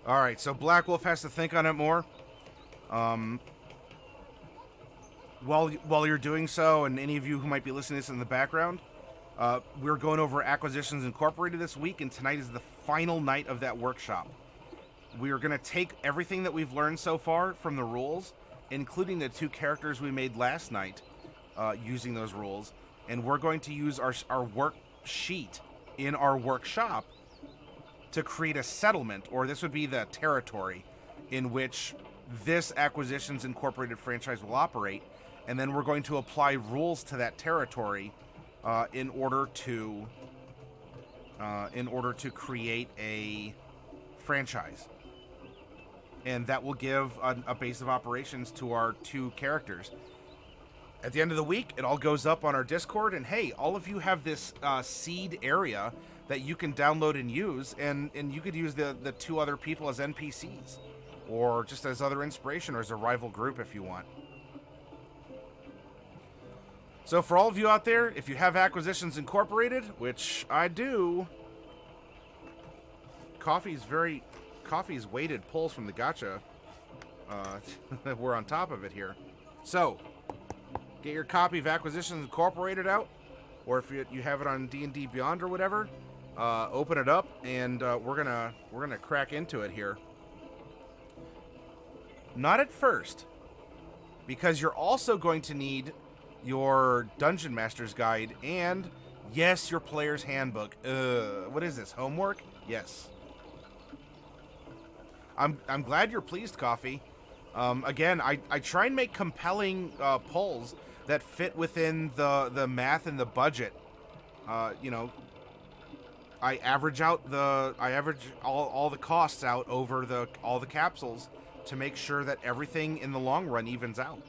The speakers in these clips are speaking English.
All right, so Black Wolf has to think on it more. While you're doing so, and any of you who might be listening to this in the background, we're going over Acquisitions Incorporated this week, and tonight is the final night of that workshop. We are going to take everything that we've learned so far from the rules, including the 2 characters we made last night, using those rules, and we're going to use our worksheet in our workshop to create a settlement, or this would be the territory in which this Acquisitions Incorporated franchise will operate, and then we're going to apply rules to that territory in order to create a franchise. And that will give a base of operations to our 2 characters. At the end of the week, it all goes up on our Discord, and hey, all of you have this seed area that you can download and use, and you could use the 2 other people as NPCs, or just as other inspiration, or as a rival group if you want. So for all of you out there, if you have Acquisitions Incorporated, which I do, Coffee's weighted pulls from the gacha. We're on top of it here. So, get your copy of Acquisitions Incorporated out, or if you have it on D&D Beyond or whatever, open it up, and we're gonna crack into it here. Not at first, because you're also going to need your Dungeon Master's Guide and, yes, your Player's Handbook. What is this, homework? Yes. I'm glad you're pleased, Coffee. Again, I try and make compelling polls that fit within the math and the budget. You know, I average all the costs out over all the capsules to make sure that everything in the long run evens out.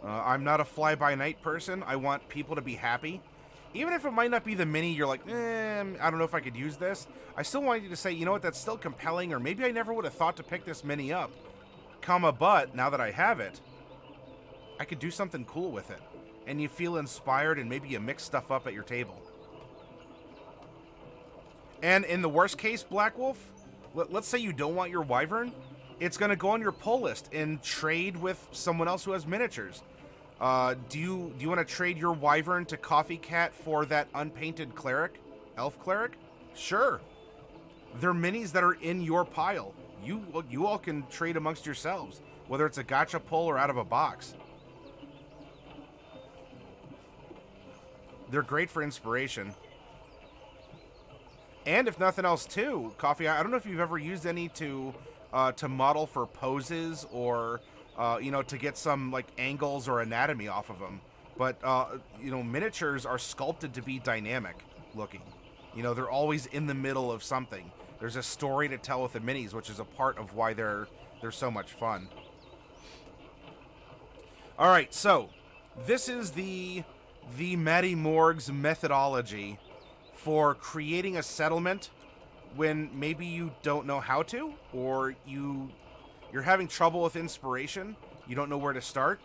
I'm not a fly-by-night person. I want people to be happy. Even if it might not be the mini, you're like, I don't know if I could use this. I still want you to say, you know what, that's still compelling, or maybe I never would have thought to pick this mini up. But now that I have it, I could do something cool with it. And you feel inspired, and maybe you mix stuff up at your table. And in the worst case, Black Wolf, let's say you don't want your Wyvern. It's going to go on your pull list and trade with someone else who has miniatures. Do you want to trade your Wyvern to Coffee Cat for that unpainted cleric? Elf cleric? Sure. They're minis that are in your pile. You all can trade amongst yourselves, whether it's a gacha pull or out of a box. They're great for inspiration. And if nothing else, too, Coffee, I don't know if you've ever used any to model for poses or to get some like angles or anatomy off of them. But miniatures are sculpted to be dynamic looking. They're always in the middle of something. There's a story to tell with the minis, which is a part of why they're so much fun. All right, so this is the Matty Morg's methodology for creating a settlement when maybe you don't know how to, or you're having trouble with inspiration, you don't know where to start,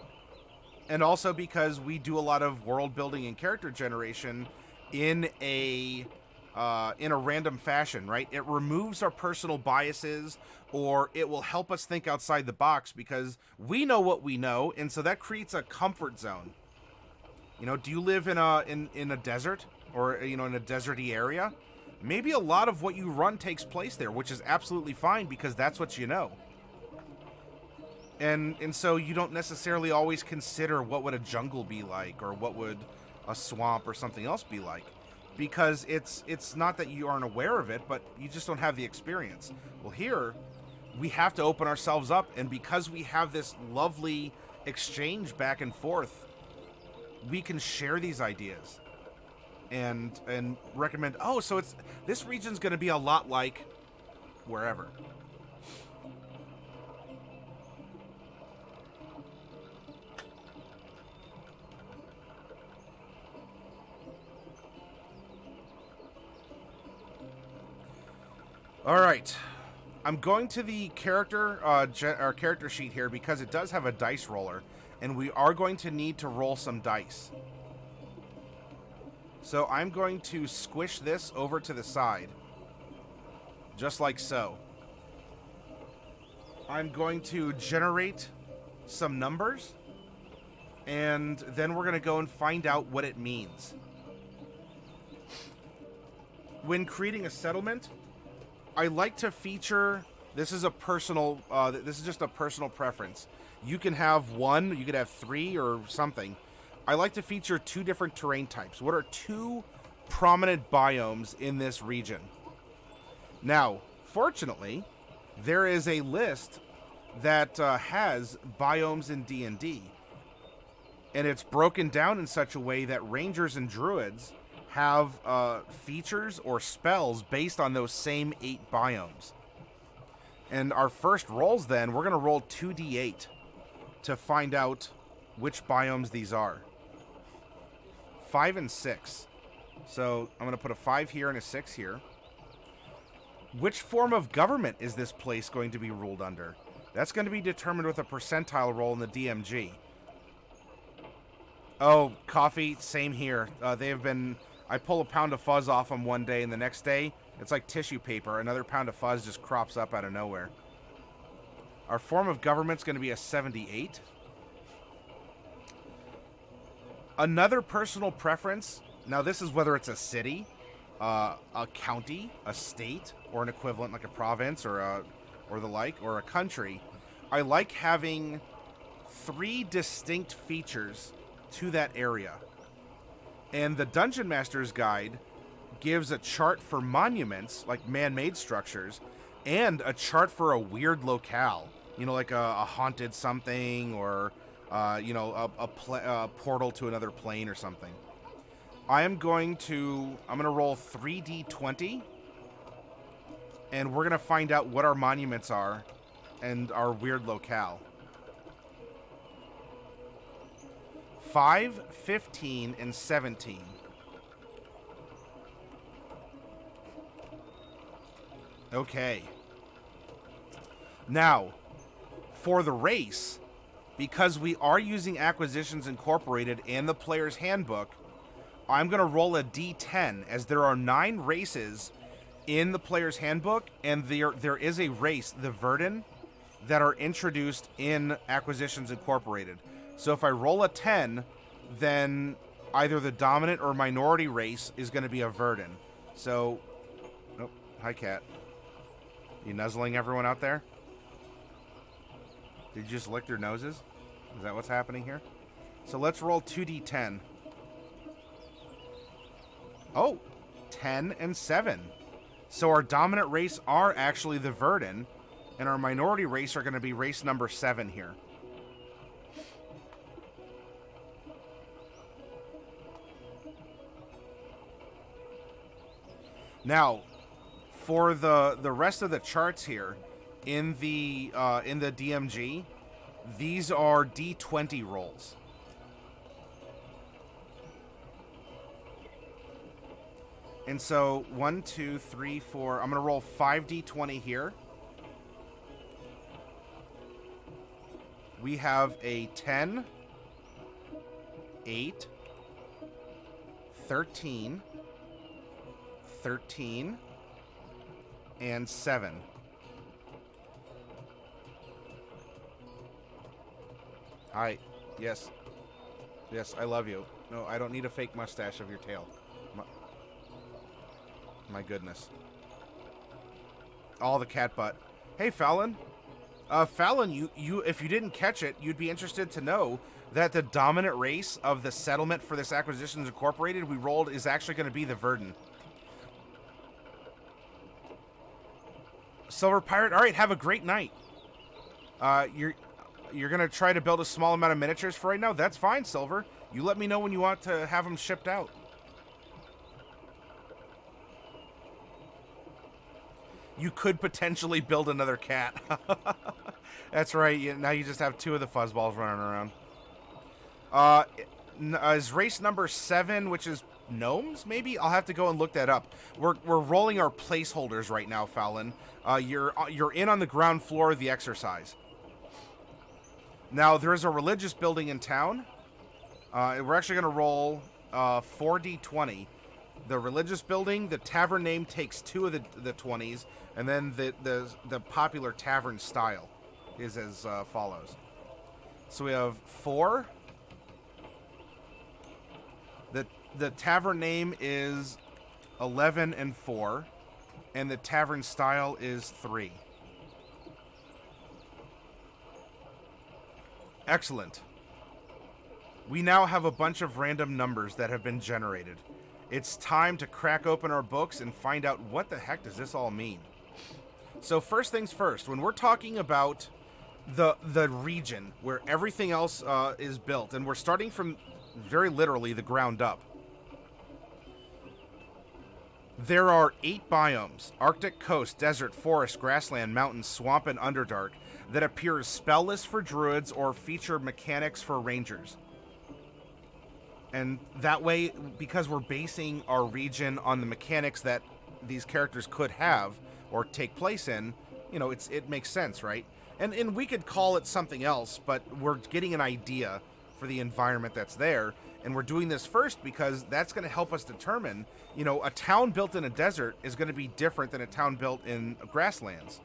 and also because we do a lot of world building and character generation in a random fashion, right? It removes our personal biases, or it will help us think outside the box because we know what we know, and so that creates a comfort zone. Do you live in a desert, or in a deserty area? Maybe a lot of what you run takes place there, which is absolutely fine because that's what you know. And so you don't necessarily always consider what would a jungle be like, or what would a swamp or something else be like, because it's not that you aren't aware of it, but you just don't have the experience. Well, here we have to open ourselves up, and because we have this lovely exchange back and forth, we can share these ideas and recommend, so this region's going to be a lot like wherever. All right, I'm going to the character our character sheet here because it does have a dice roller, and we are going to need to roll some dice. So I'm going to squish this over to the side. Just like so. I'm going to generate some numbers. And then we're going to go and find out what it means. When creating a settlement, I like to feature... This is a personal... this is just a personal preference. You can have one, you could have three or something. I like to feature 2 different terrain types. What are 2 prominent biomes in this region? Now, fortunately, there is a list that has biomes in D&D. And it's broken down in such a way that rangers and druids have features or spells based on those same 8 biomes. And our first rolls then, we're going to roll 2d8 to find out which biomes these are. 5 and 6. So I'm going to put a 5 here and a 6 here. Which form of government is this place going to be ruled under? That's going to be determined with a percentile roll in the DMG. Oh, coffee, same here. They have been... I pull a pound of fuzz off them one day, and the next day, it's like tissue paper. Another pound of fuzz just crops up out of nowhere. Our form of government's going to be a 78. Another personal preference... Now, this is whether it's a city, a county, a state, or an equivalent like a province or the like, or a country. I like having 3 distinct features to that area. And the Dungeon Master's Guide gives a chart for monuments, like man-made structures, and a chart for a weird locale. You know, like a haunted something, or, you know, a portal to another plane or something. I'm going to roll 3d20, and we're going to find out what our monuments are and our weird locale. 5, 15, and 17. Okay. Now, for the race, because we are using Acquisitions Incorporated and the player's handbook, I'm going to roll a d10, as there are 9 races in the player's handbook, and there is a race, the Verdun, that are introduced in Acquisitions Incorporated. So if I roll a 10, then either the dominant or minority race is going to be a Verdun. So, oh, hi cat. You nuzzling everyone out there? Did you just lick their noses? Is that what's happening here? So let's roll 2d10. Oh, 10 and 7. So our dominant race are actually the Verdun, and our minority race are going to be race number 7 here. Now, for the rest of the charts here in the DMG, these are D20 rolls. And so 1, 2, 3, 4. I'm going to roll 5d20 here. We have a 10, 8, 13, 13, and 7. Hi. Yes. Yes, I love you. No, I don't need a fake mustache of your tail. My goodness. All the cat butt. Hey, Fallon. Fallon, you, if you didn't catch it, you'd be interested to know that the dominant race of the settlement for this Acquisitions Incorporated we rolled is actually going to be the Verdun. Silver Pirate, all right, have a great night. You're going to try to build a small amount of miniatures for right now? That's fine, Silver. You let me know when you want to have them shipped out. You could potentially build another cat. That's right. Now you just have 2 of the fuzzballs running around. Is race number 7, which is gnomes, maybe? I'll have to go and look that up. We're rolling our placeholders right now, Fallon. You're in on the ground floor of the exercise. Now, there is a religious building in town. We're actually going to roll 4d20. the religious building, the tavern name takes 2 of the 20s, and then the popular tavern style is as follows. So we have 4. The tavern name is 11 and 4, and the tavern style is 3. Excellent. We now have a bunch of random numbers that have been generated. It's time to crack open our books and find out what the heck does this all mean. So first things first, when we're talking about the region where everything else is built, and we're starting from very literally the ground up, there are 8 biomes: Arctic coast, desert, forest, grassland, mountain, swamp, and underdark, that appear as spell-less for druids or feature mechanics for rangers. And that way, because we're basing our region on the mechanics that these characters could have or take place in, you know, it makes sense, right? And we could call it something else, but we're getting an idea for the environment that's there. And we're doing this first because that's going to help us determine, you know, a town built in a desert is going to be different than a town built in grasslands.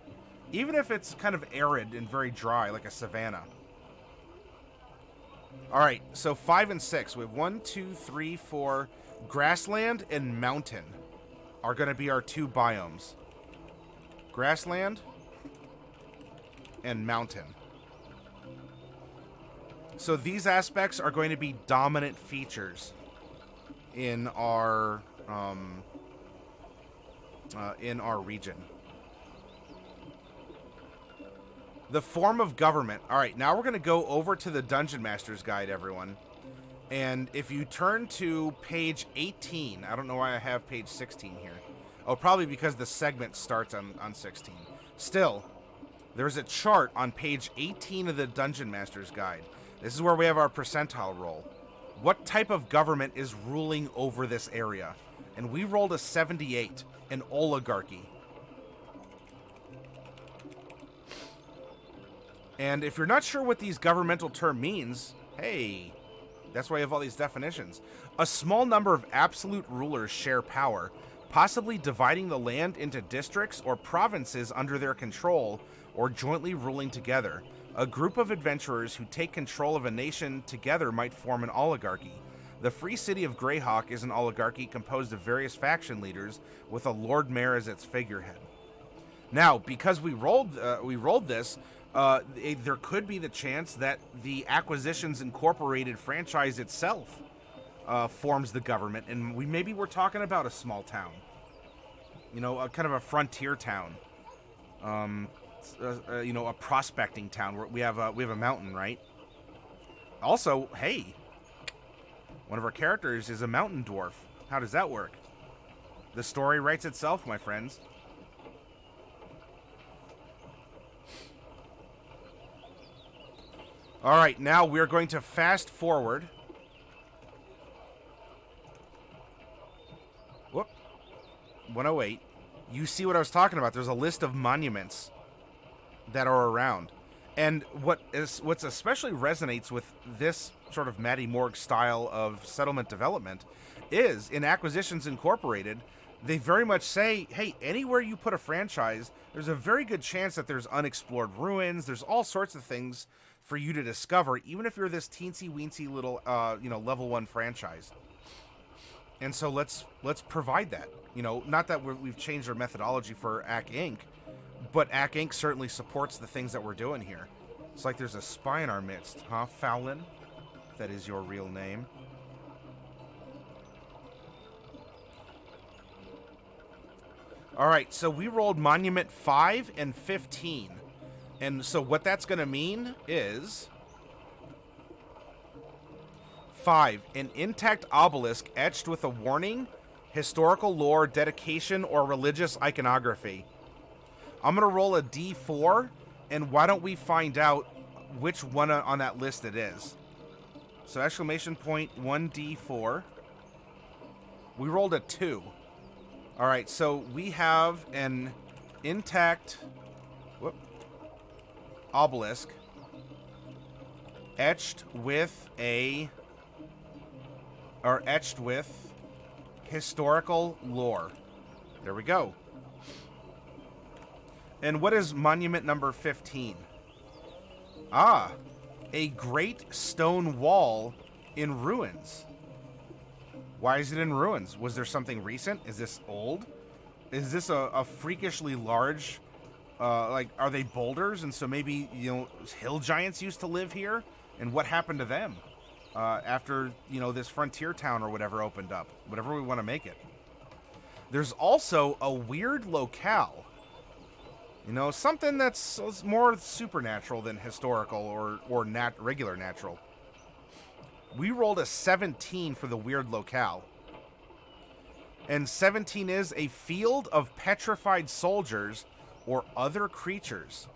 Even if it's kind of arid and very dry, like a savanna. All right, so 5 and 6. We have 1, 2, 3, 4. Grassland and mountain are going to be our 2 biomes. Grassland and mountain. So these aspects are going to be dominant features in our region. The form of government. All right, now we're going to go over to the Dungeon Master's Guide, everyone. And if you turn to page 18, I don't know why I have page 16 here. Oh, probably because the segment starts on 16. Still, there's a chart on page 18 of the Dungeon Master's Guide. This is where we have our percentile roll. What type of government is ruling over this area? And we rolled a 78, an oligarchy. And if you're not sure what these governmental term means, hey, that's why you have all these definitions. A small number of absolute rulers share power, possibly dividing the land into districts or provinces under their control, or jointly ruling together. A group of adventurers who take control of a nation together might form an oligarchy. The Free City of Greyhawk is an oligarchy composed of various faction leaders, with a Lord Mayor as its figurehead. Now, because we rolled this, there could be the chance that the Acquisitions Incorporated franchise itself forms the government, and maybe we're talking about a small town, you know, a kind of a frontier town, you know, a prospecting town where we have a mountain, right? Also, hey, one of our characters is a mountain dwarf. How does that work? The story writes itself, my friends. All right, now we're going to fast forward. Whoop. 108. You see what I was talking about. There's a list of monuments that are around. And what's especially resonates with this sort of Matty Morg style of settlement development is in Acquisitions Incorporated, they very much say, hey, anywhere you put a franchise, there's a very good chance that there's unexplored ruins. There's all sorts of things for you to discover, even if you're this teensy-weensy little, you know, level 1 franchise. And so let's provide that. You know, not that we've changed our methodology for AC Inc., but AC Inc. certainly supports the things that we're doing here. It's like there's a spy in our midst, huh, Fowlin? If that is your real name. All right, so we rolled Monument 5 and 15. And so what that's going to mean is 5, an intact obelisk etched with a warning, historical lore, dedication, or religious iconography. I'm going to roll a D4, and why don't we find out which one on that list it is. So exclamation point 1D4. We rolled a 2. All right, so we have an intact obelisk etched with historical lore. There we go. And what is monument number 15? Ah, a great stone wall in ruins. Why is it in ruins? Was there something recent? Is this old? Is this a freakishly large, like, are they boulders? And so maybe, hill giants used to live here? And what happened to them after, this frontier town or whatever opened up? Whatever we want to make it. There's also a weird locale. Something that's more supernatural than historical or regular natural. We rolled a 17 for the weird locale. And 17 is a field of petrified soldiers or other creatures.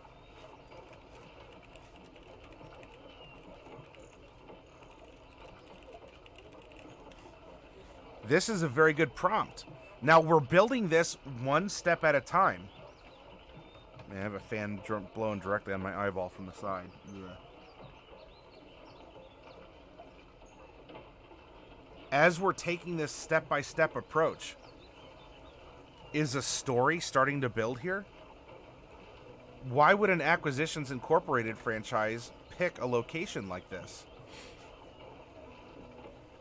This is a very good prompt. Now, we're building this one step at a time. I have a fan blowing directly on my eyeball from the side. Ugh. As we're taking this step-by-step approach, is a story starting to build here? Why would an Acquisitions Incorporated franchise pick a location like this?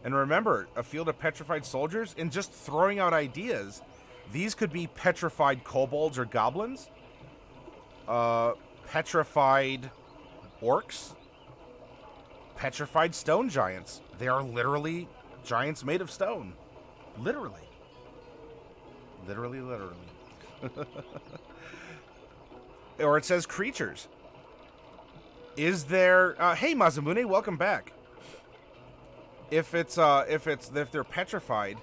And remember, a field of petrified soldiers, and just throwing out ideas, these could be petrified kobolds or goblins, petrified orcs, petrified stone giants. They are literally giants made of stone. Literally. Literally. Or it says creatures. Is there... hey, Mazamune, welcome back. If they're petrified,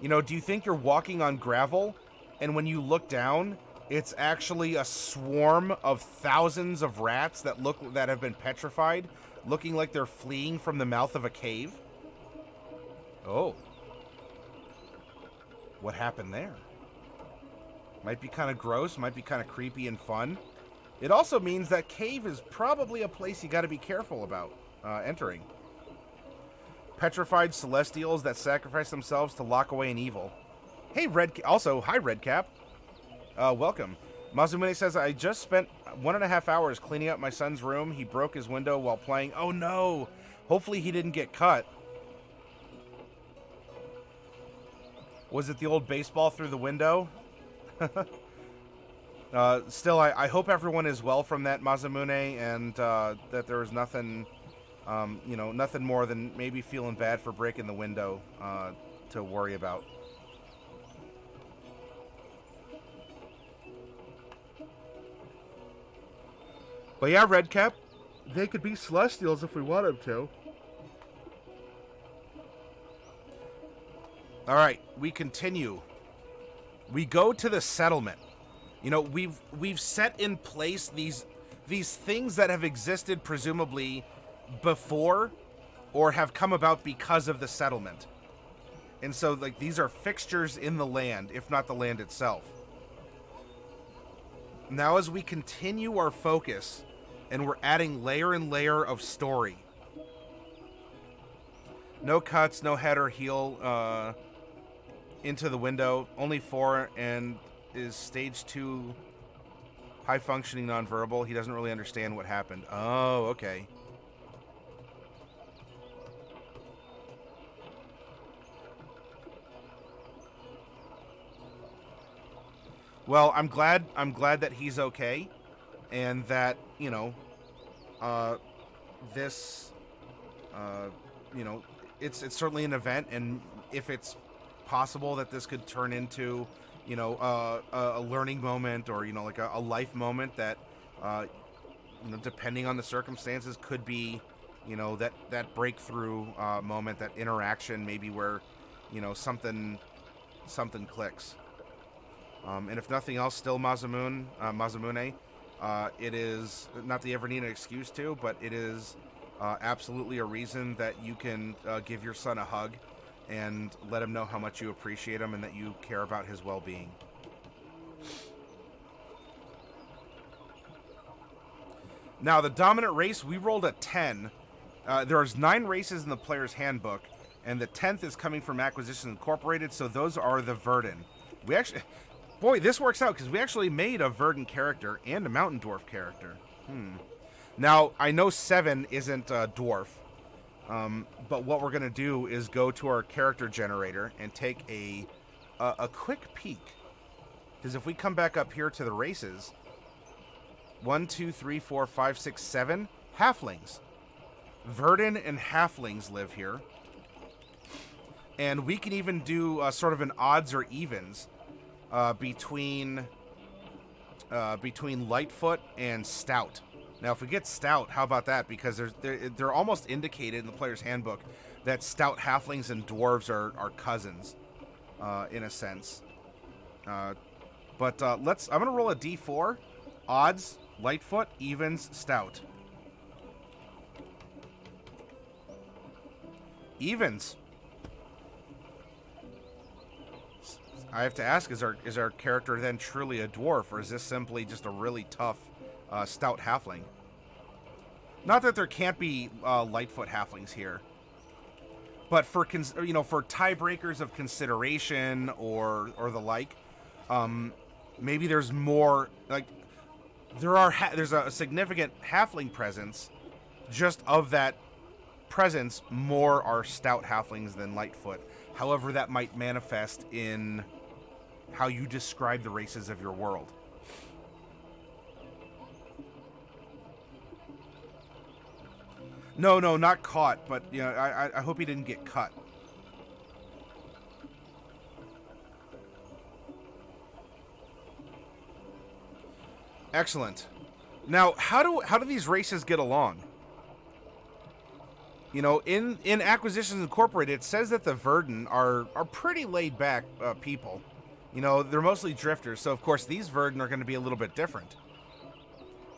do you think you're walking on gravel, and when you look down, it's actually a swarm of thousands of rats that have been petrified, looking like they're fleeing from the mouth of a cave? Oh. What happened there? Might be kind of gross, might be kind of creepy and fun. It also means that cave is probably a place you got to be careful about entering. Petrified celestials that sacrifice themselves to lock away an evil. Hey, also, hi, Redcap. Welcome. Mazumune says, I just spent 1.5 hours cleaning up my son's room. He broke his window while playing. Oh, no. Hopefully he didn't get cut. Was it the old baseball through the window? Still, I hope everyone is well from that, Mazamune, and that there was nothing, nothing more than maybe feeling bad for breaking the window to worry about. But yeah, Redcap, they could be celestials if we want them to. All right, we continue. We go to the settlement. We've set in place these things that have existed presumably before or have come about because of the settlement. And so, these are fixtures in the land, if not the land itself. Now, as we continue our focus, and we're adding layer and layer of story. No cuts, no head or heel into the window. Only 4, and is stage 2 high-functioning nonverbal. He doesn't really understand what happened. Oh, okay. Well, I'm glad that he's okay, and that this it's certainly an event, and if it's possible that this could turn into a learning moment, or like a life moment that depending on the circumstances could be that breakthrough moment, that interaction maybe where something clicks. And if nothing else, still Mazamune, it is not that you ever need an excuse to, but it is absolutely a reason that you can give your son a hug and let him know how much you appreciate him and that you care about his well-being. Now, the dominant race, we rolled a 10. There's 9 races in the player's handbook. And the 10th is coming from Acquisitions Incorporated, so those are the Verdant. We actually... Boy, this works out, because we actually made a Verdant character and a Mountain Dwarf character. Now, I know 7 isn't a dwarf, but what we're going to do is go to our character generator and take a quick peek. Because if we come back up here to the races, 1, 2, 3, 4, 5, 6, 7 halflings. Verdant and halflings live here. And we can even do sort of an odds or evens between Lightfoot and Stout. Now, if we get Stout, how about that? Because they're almost indicated in the player's handbook that Stout halflings and dwarves are cousins, in a sense. But I'm going to roll a d4. Odds, Lightfoot, evens, Stout. Evens. I have to ask, is our character then truly a dwarf, or is this simply just a really tough stout halfling? Not that there can't be Lightfoot halflings here, but for for tiebreakers of consideration or the like, maybe there's more, like there's a significant halfling presence. Just of that presence, more are stout halflings than Lightfoot. However, that might manifest in how you describe the races of your world. No, not caught, but I hope he didn't get cut. Excellent. Now, how do these races get along? In Acquisitions Incorporated, it says that the Verdant are pretty laid back people. They're mostly drifters, so of course these Verdant are going to be a little bit different.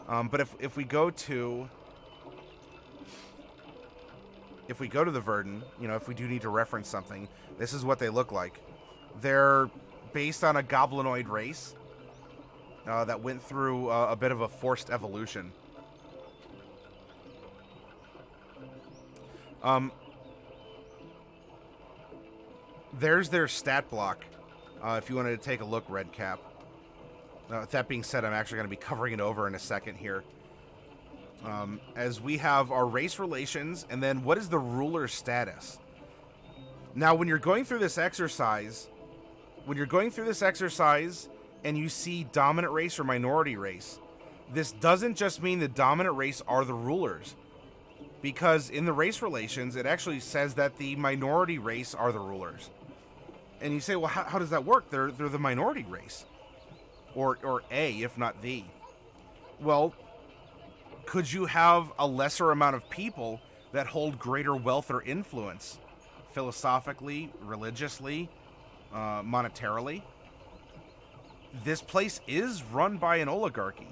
But if we go to the Verdant, if we do need to reference something, this is what they look like. They're based on a goblinoid race that went through a bit of a forced evolution. There's their stat block, if you wanted to take a look, Redcap. That being said, I'm actually going to be covering it over in a second here. As we have our race relations, and then what is the ruler status? Now, when you're going through this exercise, and you see dominant race or minority race, this doesn't just mean the dominant race are the rulers. Because in the race relations, it actually says that the minority race are the rulers. And you say, well, how does that work? They're the minority race. Or A, if not the. Well, could you have a lesser amount of people that hold greater wealth or influence? Philosophically, religiously, monetarily? This place is run by an oligarchy.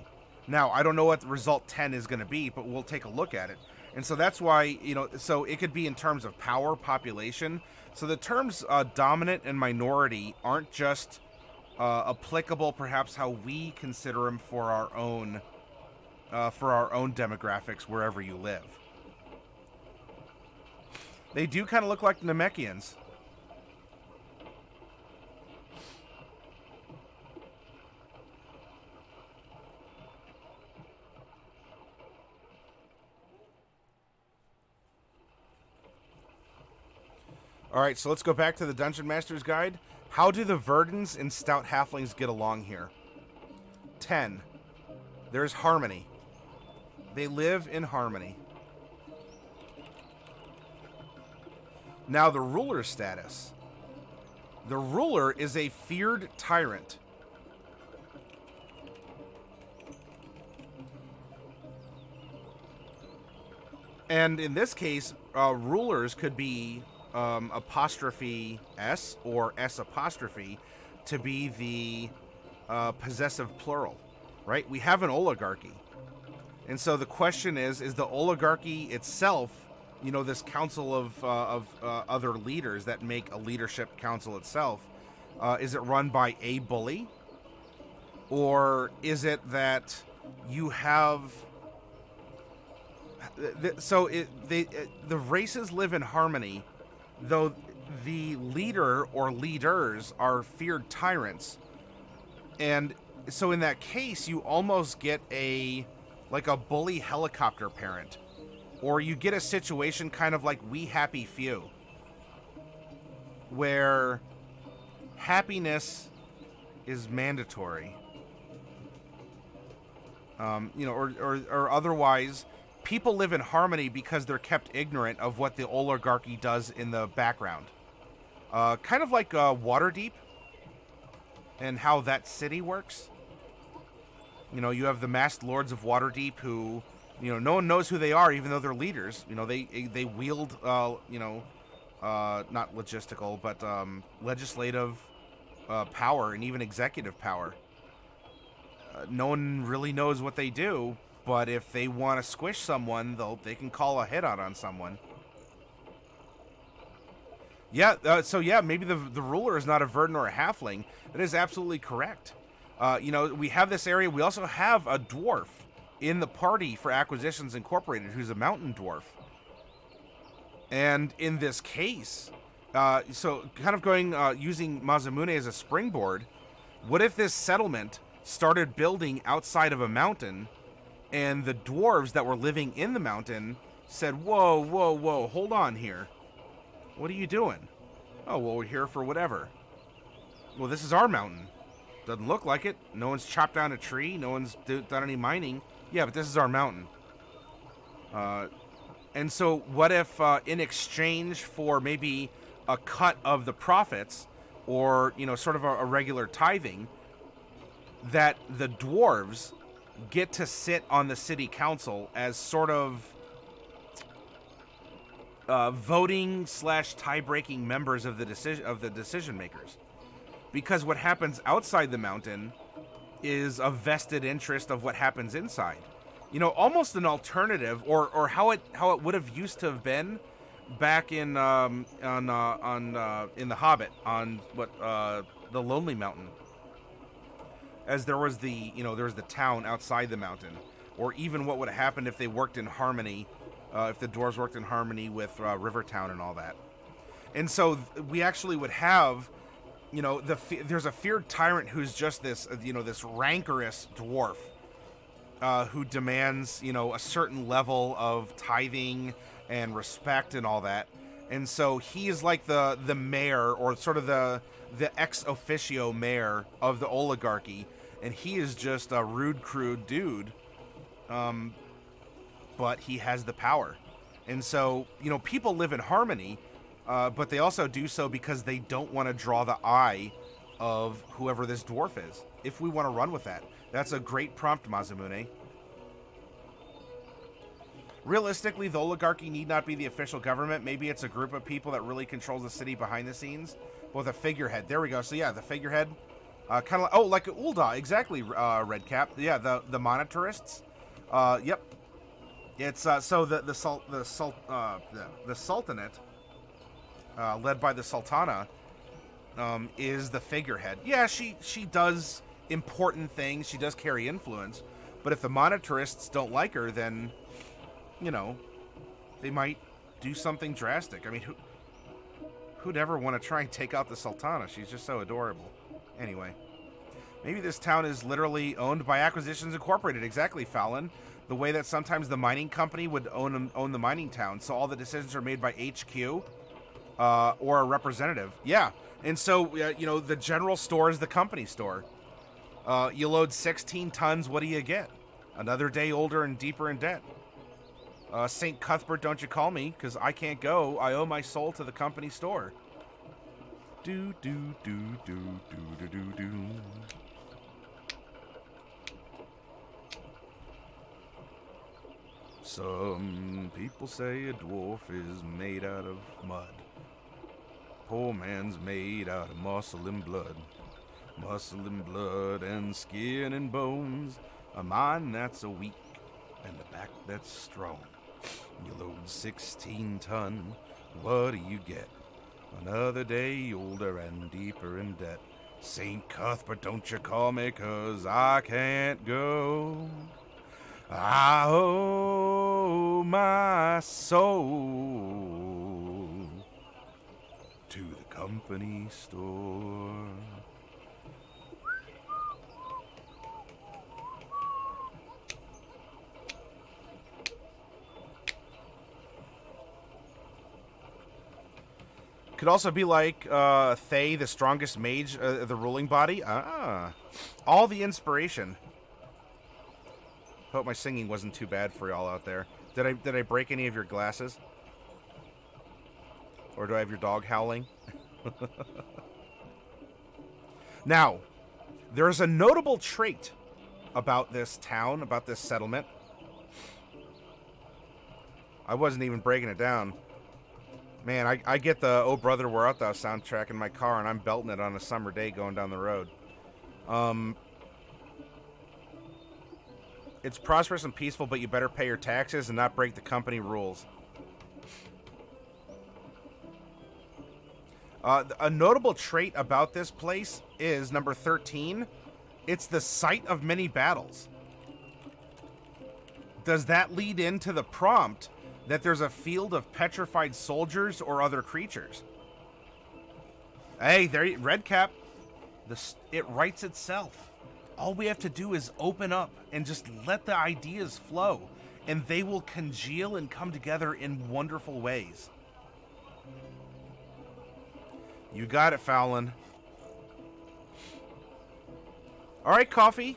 Now, I don't know what the result 10 is going to be, but we'll take a look at it. And so that's why, so it could be in terms of power, population. So the terms dominant and minority aren't just applicable, perhaps how we consider them for our own demographics wherever you live. They do kind of look like Namekians. Alright, so let's go back to the Dungeon Master's Guide. How do the Verdants and Stout Halflings get along here? 10. There's harmony. They live in harmony. Now, the ruler status. The ruler is a feared tyrant. And in this case, rulers could be apostrophe S or S apostrophe to be the possessive plural, right? We have an oligarchy. And so the question is the oligarchy itself, this council of other leaders that make a leadership council itself, is it run by a bully? Or is it that you have... the races live in harmony, though the leader or leaders are feared tyrants. And so in that case, you almost get like a bully helicopter parent, or you get a situation kind of like We Happy Few, where happiness is mandatory. Or otherwise, people live in harmony because they're kept ignorant of what the oligarchy does in the background. Kind of like Waterdeep and how that city works. You have the masked lords of Waterdeep who, no one knows who they are, even though they're leaders. They wield, not logistical, but legislative power and even executive power. No one really knows what they do, but if they want to squish someone, they can call a hit out on someone. Yeah, maybe the ruler is not a verdant or a halfling. That is absolutely correct. We have this area. We also have a dwarf in the party for Acquisitions Incorporated who's a mountain dwarf. And in this case, so kind of going, using Masamune as a springboard, what if this settlement started building outside of a mountain, and the dwarves that were living in the mountain said, whoa, hold on here. What are you doing? Oh, well, we're here for whatever. Well, this is our mountain. Doesn't look like it. No one's chopped down a tree. No one's done any mining. Yeah, but this is our mountain. And so what if, in exchange for maybe a cut of the profits, or, sort of a regular tithing, that the dwarves get to sit on the city council as sort of voting / tie-breaking members of the decision makers, because what happens outside the mountain is a vested interest of what happens inside. Almost an alternative, or how it would have used to have been back in in the Hobbit, on the Lonely Mountain, as there was the town outside the mountain, or even what would have happened if they worked in harmony. If the dwarves worked in harmony with Rivertown and all that. And so we actually would have, there's a feared tyrant who's just this, this rancorous dwarf who demands, a certain level of tithing and respect and all that. And so he is like the mayor, or sort of the ex officio mayor of the oligarchy. And he is just a rude, crude dude. But he has the power. And so, people live in harmony, but they also do so because they don't want to draw the eye of whoever this dwarf is. If we want to run with that. That's a great prompt, Masamune. Realistically, the oligarchy need not be the official government. Maybe it's a group of people that really controls the city behind the scenes. With a figurehead. There we go. So yeah, the figurehead. Kind of like Ulda. Exactly, Redcap. Yeah, the monetarists. Yep. It's so the Sultanate, led by the Sultana, is the figurehead. Yeah, she does important things. She does carry influence. But if the monetarists don't like her, then, they might do something drastic. I mean, who'd ever want to try and take out the Sultana? She's just so adorable. Anyway, maybe this town is literally owned by Acquisitions Incorporated. Exactly, Fallon. The way that sometimes the mining company would own the mining town, so all the decisions are made by HQ or a representative. Yeah, and so the general store is the company store. You load 16 tons. What do you get? Another day older and deeper in debt. St. Cuthbert, don't you call me, because I can't go. I owe my soul to the company store. Do do do do do do do do. Some people say a dwarf is made out of mud. Poor man's made out of muscle and blood. Muscle and blood and skin and bones. A mind that's a weak and a back that's strong. You load 16 ton, what do you get? Another day older and deeper in debt. St. Cuthbert, don't you call me, 'cause I can't go. I owe my soul to the company store. Could also be like Thay, the strongest mage, the ruling body. All the inspiration. Hope my singing wasn't too bad for y'all out there. Did I break any of your glasses? Or do I have your dog howling? Now, there's a notable trait about this town, about this settlement. I wasn't even breaking it down. Man, I get the Oh Brother Where Art Thou soundtrack in my car, and I'm belting it on a summer day going down the road. It's prosperous and peaceful, but you better pay your taxes and not break the company rules. A notable trait about this place is number 13. It's the site of many battles. Does that lead into the prompt that there's a field of petrified soldiers or other creatures? Hey, there, Redcap. It writes itself. All we have to do is open up and just let the ideas flow, and they will congeal and come together in wonderful ways. You got it, Fallon. All right, Coffee.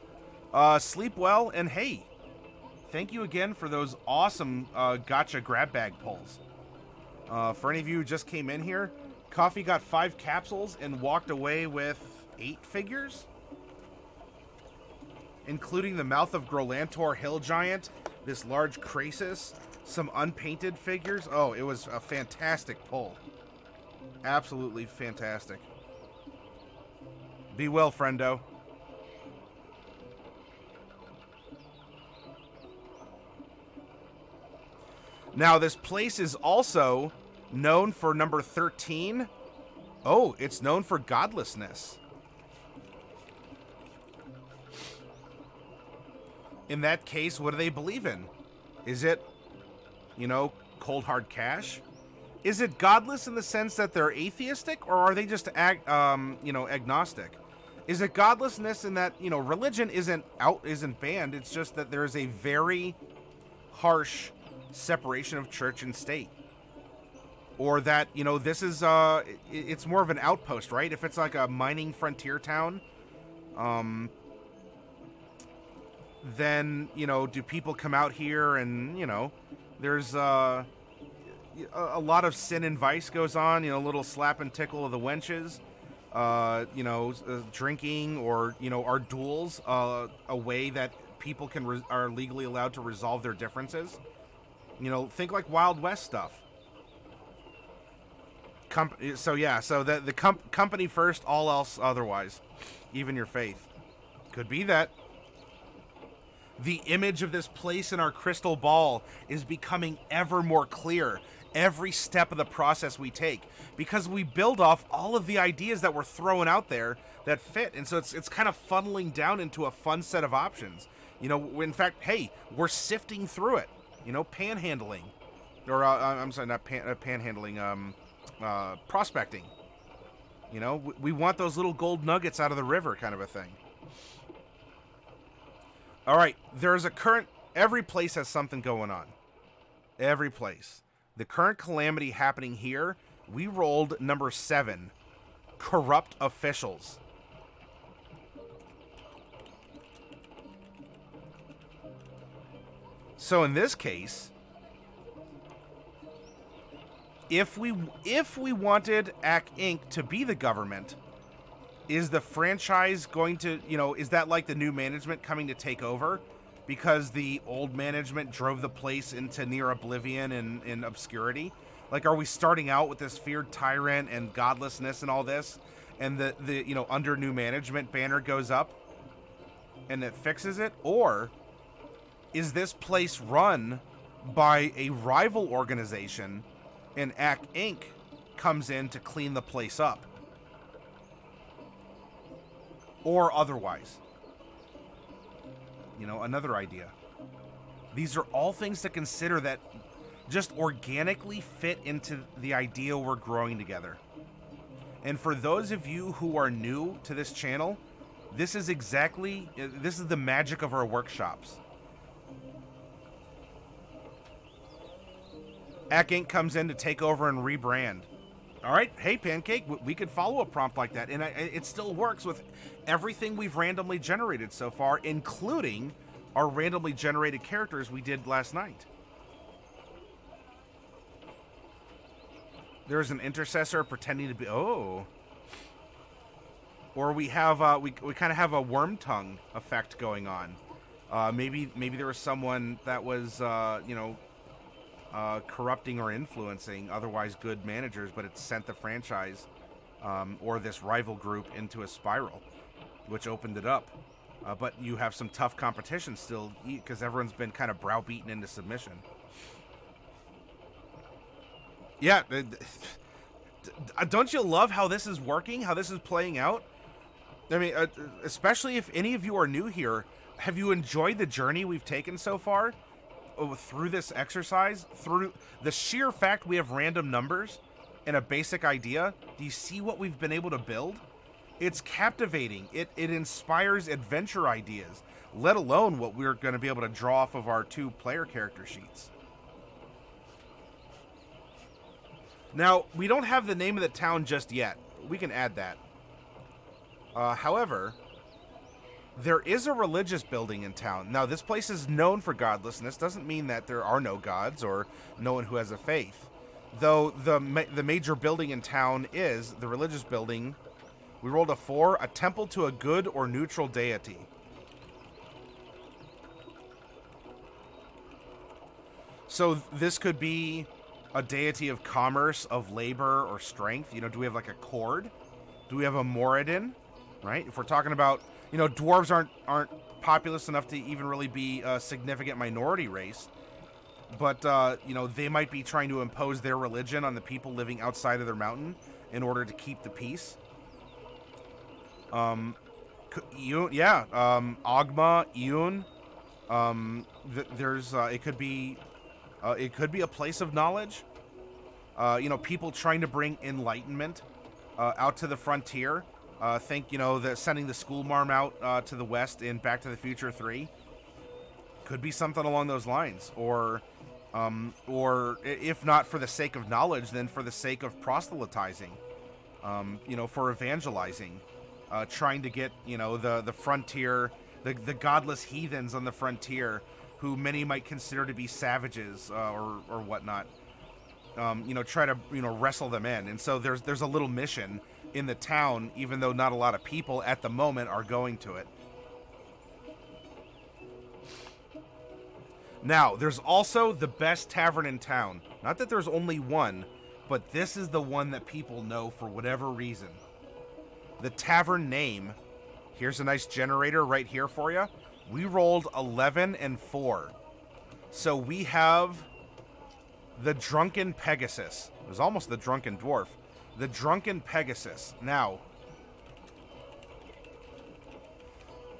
Sleep well, and hey, thank you again for those awesome gotcha grab bag pulls. For any of you who just came in here, Coffee got 5 capsules and walked away with 8 figures, including the Mouth of Grolantor Hill Giant, this large Krasis, some unpainted figures. Oh, it was a fantastic pull. Absolutely fantastic. Be well, friendo. Now, this place is also known for number 13. Oh, it's known for godlessness. In that case, what do they believe in? Is it, cold hard cash? Is it godless in the sense that they're atheistic, or are they just agnostic? Is it godlessness in that, religion isn't banned, it's just that there is a very harsh separation of church and state? Or that, this is it's more of an outpost, right? If it's like a mining frontier town, then, do people come out here and, there's a lot of sin and vice goes on, a little slap and tickle of the wenches, drinking, or, are duels a way that people are legally allowed to resolve their differences? Think like Wild West stuff. So the company first, all else otherwise, even your faith. Could be that. The image of this place in our crystal ball is becoming ever more clear every step of the process we take, because we build off all of the ideas that we're throwing out there that fit, and so it's kind of funneling down into a fun set of options. In fact, hey, we're sifting through it. Panhandling, or I'm sorry, not panhandling. Prospecting. We want those little gold nuggets out of the river, kind of a thing. All right, every place has something going on. Every place. The current calamity happening here, we rolled number 7, corrupt officials. So in this case, if we wanted AC Inc. to be the government, is the franchise going to, is that like the new management coming to take over? Because the old management drove the place into near oblivion and obscurity? Like, are we starting out with this feared tyrant and godlessness and all this, and the under new management banner goes up and it fixes it? Or is this place run by a rival organization and AC Inc. comes in to clean the place up? Or otherwise. Another idea. These are all things to consider that just organically fit into the idea we're growing together. And for those of you who are new to this channel, this is the magic of our workshops. Ack Inc. comes in to take over and rebrand. All right, hey Pancake, we could follow a prompt like that, and it still works with everything we've randomly generated so far, including our randomly generated characters we did last night. There's an intercessor pretending to be... Oh. Or we have... we kind of have a worm tongue effect going on. Maybe there was someone that was, corrupting or influencing otherwise good managers, but it sent the franchise or this rival group into a spiral, which opened it up. But you have some tough competition still, because everyone's been kind of browbeaten into submission. Yeah, don't you love how this is working, how this is playing out? I mean, especially if any of you are new here, have you enjoyed the journey we've taken so far through this exercise? Through the sheer fact we have random numbers and a basic idea, do you see what we've been able to build? It's captivating. It inspires adventure ideas, let alone what we're going to be able to draw off of our 2 player character sheets. Now, we don't have the name of the town just yet. We can add that. However, there is a religious building in town. Now, this place is known for godlessness. Doesn't mean that there are no gods or no one who has a faith. Though the major building in town is the religious building. We rolled a 4, a temple to a good or neutral deity. So this could be a deity of commerce, of labor, or strength. You know, do we have like a Cord? Do we have a Moradin? Right? If we're talking about, you know, dwarves aren't populous enough to even really be a significant minority race. But, you know, they might be trying to impose their religion on the people living outside of their mountain in order to keep the peace. Ogma, Iun. It could be a place of knowledge. You know, people trying to bring enlightenment out to the frontier. Think, you know, sending the school marm out to the west in Back to the Future 3. Could be something along those lines. Or if not for the sake of knowledge, then for the sake of proselytizing. You know, for evangelizing. Trying to get, you know, the frontier, the godless heathens on the frontier, who many might consider to be savages or whatnot. You know, try to, you know, wrestle them in. And so there's a little mission in the town, even though not a lot of people at the moment are going to it. Now, there's also the best tavern in town. Not that there's only one, but this is the one that people know for whatever reason. The tavern name, here's a nice generator right here for you. We rolled 11 and 4. So we have the Drunken Pegasus. It was almost the Drunken Dwarf. The Drunken Pegasus. Now,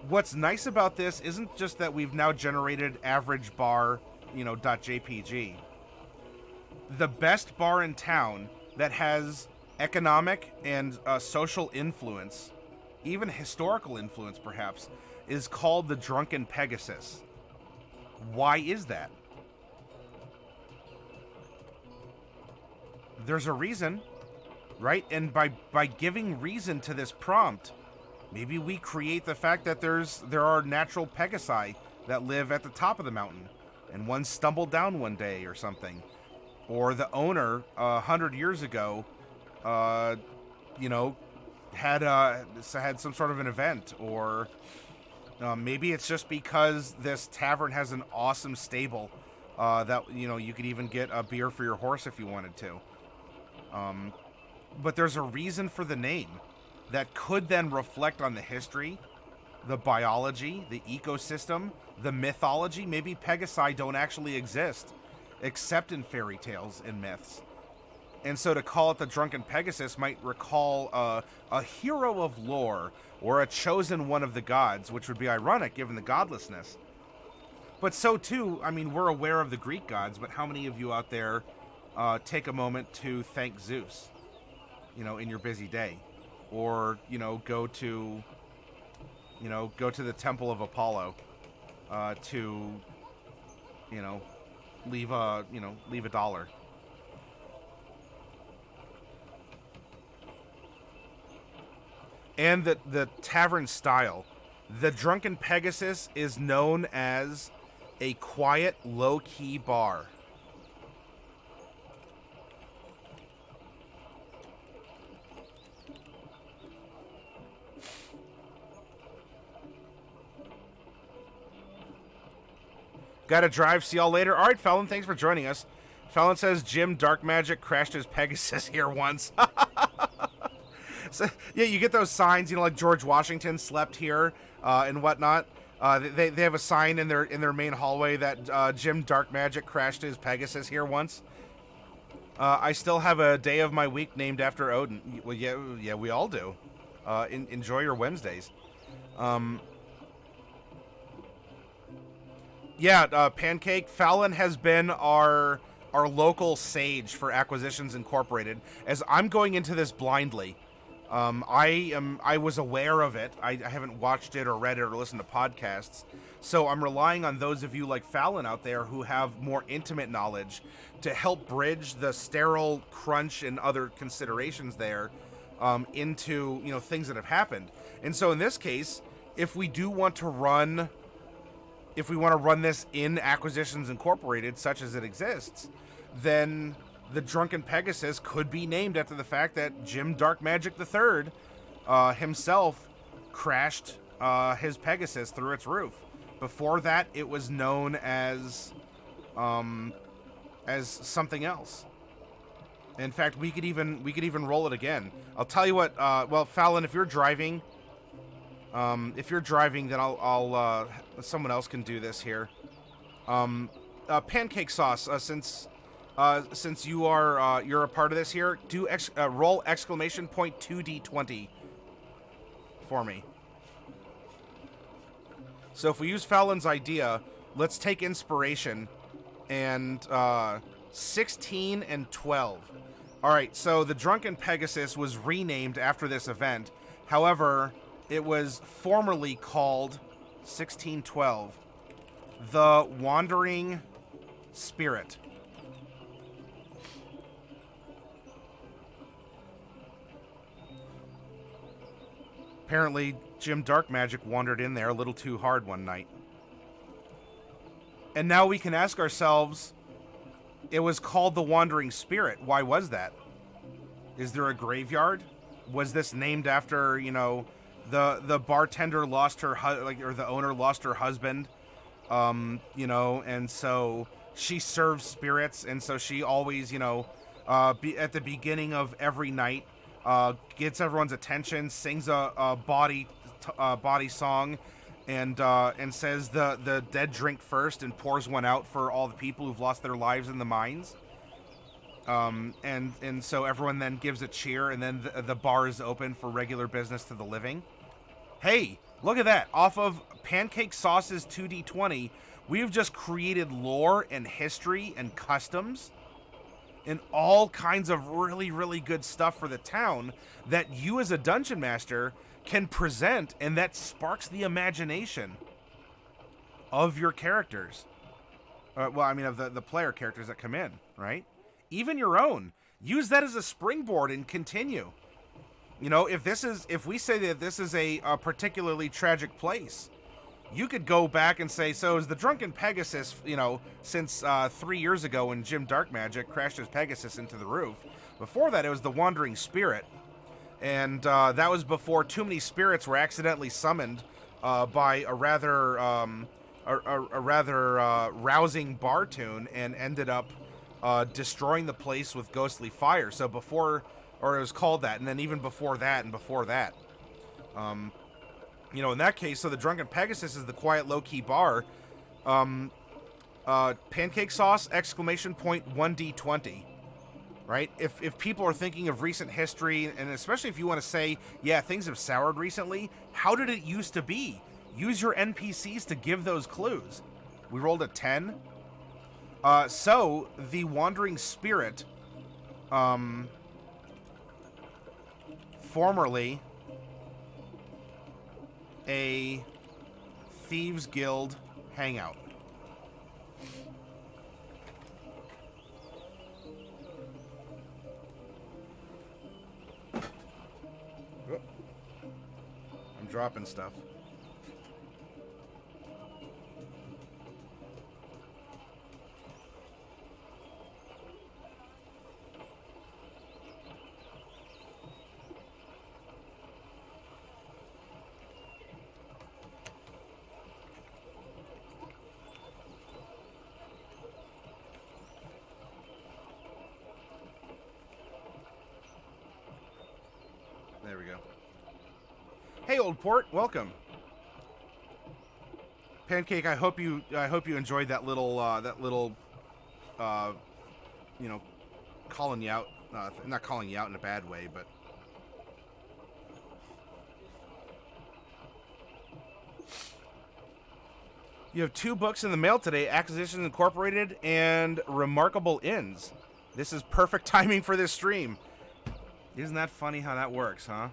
what's nice about this isn't just that we've now generated average bar, you know, .jpg. The best bar in town that has economic and social influence, even historical influence perhaps, is called the Drunken Pegasus. Why is that? There's a reason, right? And by giving reason to this prompt, maybe we create the fact that there are natural Pegasi that live at the top of the mountain, and one stumbled down one day or something. Or the owner, 100 years ago, you know, had some sort of an event. Or maybe it's just because this tavern has an awesome stable that, you know, you could even get a beer for your horse if you wanted to. But there's a reason for the name that could then reflect on the history, the biology, the ecosystem, the mythology. Maybe Pegasi don't actually exist, except in fairy tales and myths. And so to call it the Drunken Pegasus might recall a hero of lore or a chosen one of the gods, which would be ironic given the godlessness. But so too, I mean, we're aware of the Greek gods, but how many of you out there take a moment to thank Zeus? in your busy day, or go to the Temple of Apollo to leave a dollar. And the tavern style. The Drunken Pegasus is known as a quiet, low-key bar. Gotta drive. See y'all later. All right, Fallon, thanks for joining us. Fallon says Jim Dark Magic crashed his Pegasus here once. So, yeah, you get those signs, like George Washington slept here and whatnot. They have a sign in their main hallway that Jim Dark Magic crashed his Pegasus here once. I still have a day of my week named after Odin. Well, yeah, we all do. Enjoy your Wednesdays. Pancake Fallon has been our local sage for Acquisitions Incorporated. As I'm going into this blindly. I was aware of it. I haven't watched it or read it or listened to podcasts. So I'm relying on those of you like Fallon out there who have more intimate knowledge to help bridge the sterile crunch and other considerations there into, things that have happened. And so in this case, if we want to run this in Acquisitions Incorporated, such as it exists, then the Drunken Pegasus could be named after the fact that Jim Dark Magic III himself crashed his Pegasus through its roof. Before that, it was known as something else. In fact, we could even roll it again. I'll tell you what. Fallon, if you're driving, then I'll someone else can do this here. Pancake Sauce, since you're a part of this here, do roll exclamation point 2d20 for me. So if we use Fallon's idea, let's take inspiration and 16 and 12. All right, so the Drunken Pegasus was renamed after this event. However, it was formerly called 1612, the Wandering Spirit. Apparently, Jim Dark Magic wandered in there a little too hard one night. And now we can ask ourselves, it was called the Wandering Spirit. Why was that? Is there a graveyard? Was this named after, the bartender lost her, or the owner lost her husband, and so she serves spirits, and so she always, at the beginning of every night, gets everyone's attention, sings a body song, and says the dead drink first and pours one out for all the people who've lost their lives in the mines. And so everyone then gives a cheer, and then the bar is open for regular business to the living. Hey, look at that. Off of Pancake Sauce's 2d20, we've just created lore and history and customs and all kinds of really, really good stuff for the town that you as a dungeon master can present, and that sparks the imagination of your characters. Of the player characters that come in, right? Even your own. Use that as a springboard and continue. If we say that this is a particularly tragic place, you could go back and say, so is the Drunken Pegasus, since 3 years ago when Jim Dark Magic crashed his Pegasus into the roof. Before that, it was the Wandering Spirit. And that was before too many spirits were accidentally summoned by a rather rousing bar tune and ended up destroying the place with ghostly fire. So it was called that, and then even before that and before that. In that case, so the Drunken Pegasus is the quiet, low-key bar. Pancake Sauce, exclamation point 1d20. Right? If people are thinking of recent history, and especially if you want to say, yeah, things have soured recently, how did it used to be? Use your NPCs to give those clues. We rolled a 10. So, the Wandering Spirit formerly a Thieves Guild hangout. Oh, I'm dropping stuff. There we go. Hey, Old Port, welcome. Pancake, I hope you enjoyed that little you know, calling you out, not calling you out in a bad way, but you have 2 books in the mail today, Acquisitions Incorporated and Remarkable Inns. This is perfect timing for this stream. Isn't that funny how that works, huh?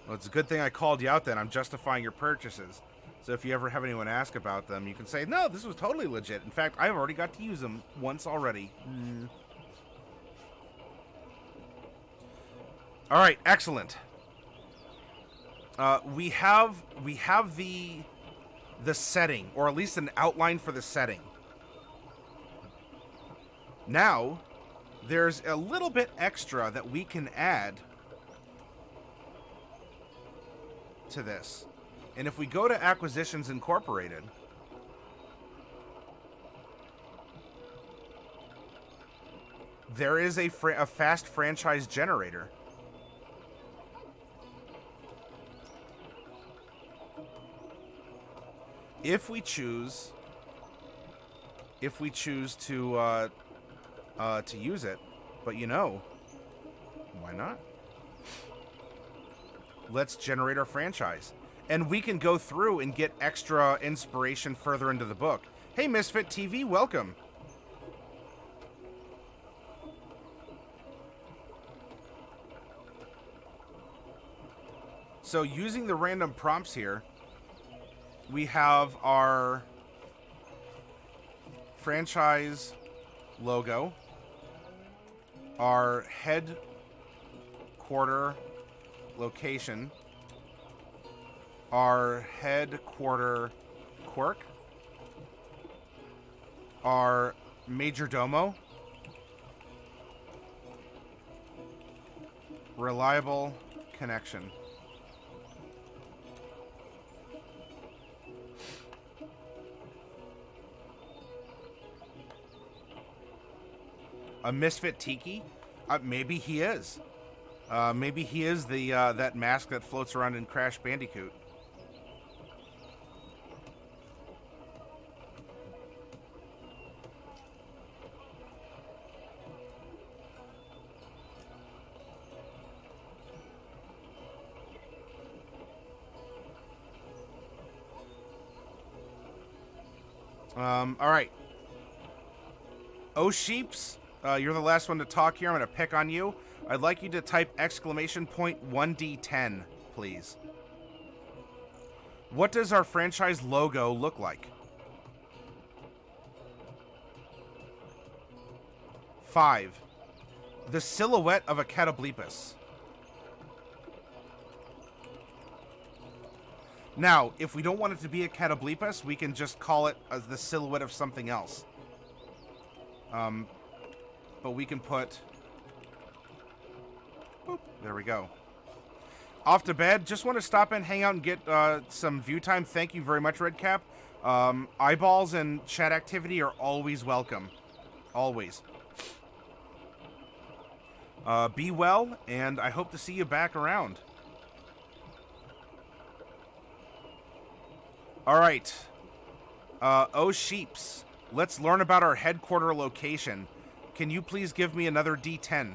Well, it's a good thing I called you out then. I'm justifying your purchases. So if you ever have anyone ask about them, you can say, no, this was totally legit. In fact, I've already got to use them once already. All right, excellent. We have the setting, or at least an outline for the setting. Now, there's a little bit extra that we can add to this. And if we go to Acquisitions Incorporated, there is a fast franchise generator. If we choose to use it, but you know, why not? Let's generate our franchise. And we can go through and get extra inspiration further into the book. Hey, Misfit TV, welcome. So using the random prompts here, we have our franchise logo, our headquarter location, our headquarter quirk, our major domo, reliable connection. A misfit tiki? Maybe he is. Maybe he is the that mask that floats around in Crash Bandicoot. All right. Oh, Sheeps, you're the last one to talk here. I'm going to pick on you. I'd like you to type exclamation point 1D10, please. What does our franchise logo look like? 5. The silhouette of a Catoblepus. Now, if we don't want it to be a Catoblepus, we can just call it the silhouette of something else. But we can put... Boop, there we go. Off to bed. Just want to stop in, hang out, and get some view time. Thank you very much, Redcap. Eyeballs and chat activity are always welcome. Always. Be well, and I hope to see you back around. All right. Oh, Sheeps. Let's learn about our headquarter location. Can you please give me another D10?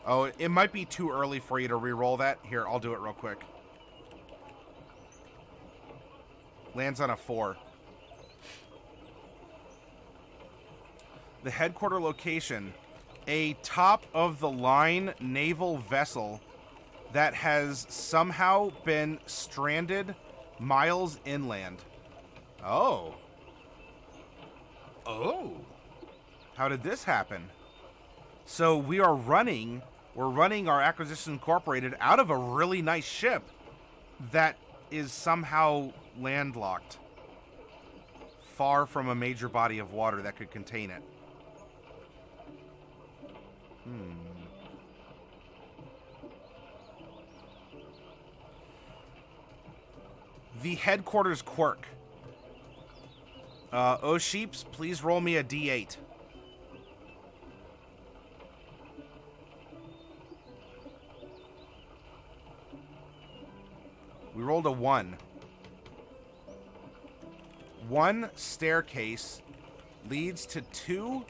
Oh, it might be too early for you to re-roll that. Here, I'll do it real quick. Lands on a 4. The headquarter location. A top-of-the-line naval vessel that has somehow been stranded miles inland. Oh. Oh. How did this happen? So we're running our Acquisition Incorporated out of a really nice ship that is somehow landlocked, far from a major body of water that could contain it. The headquarters quirk. Sheeps, please roll me a D8. We rolled a 1. One staircase leads to 2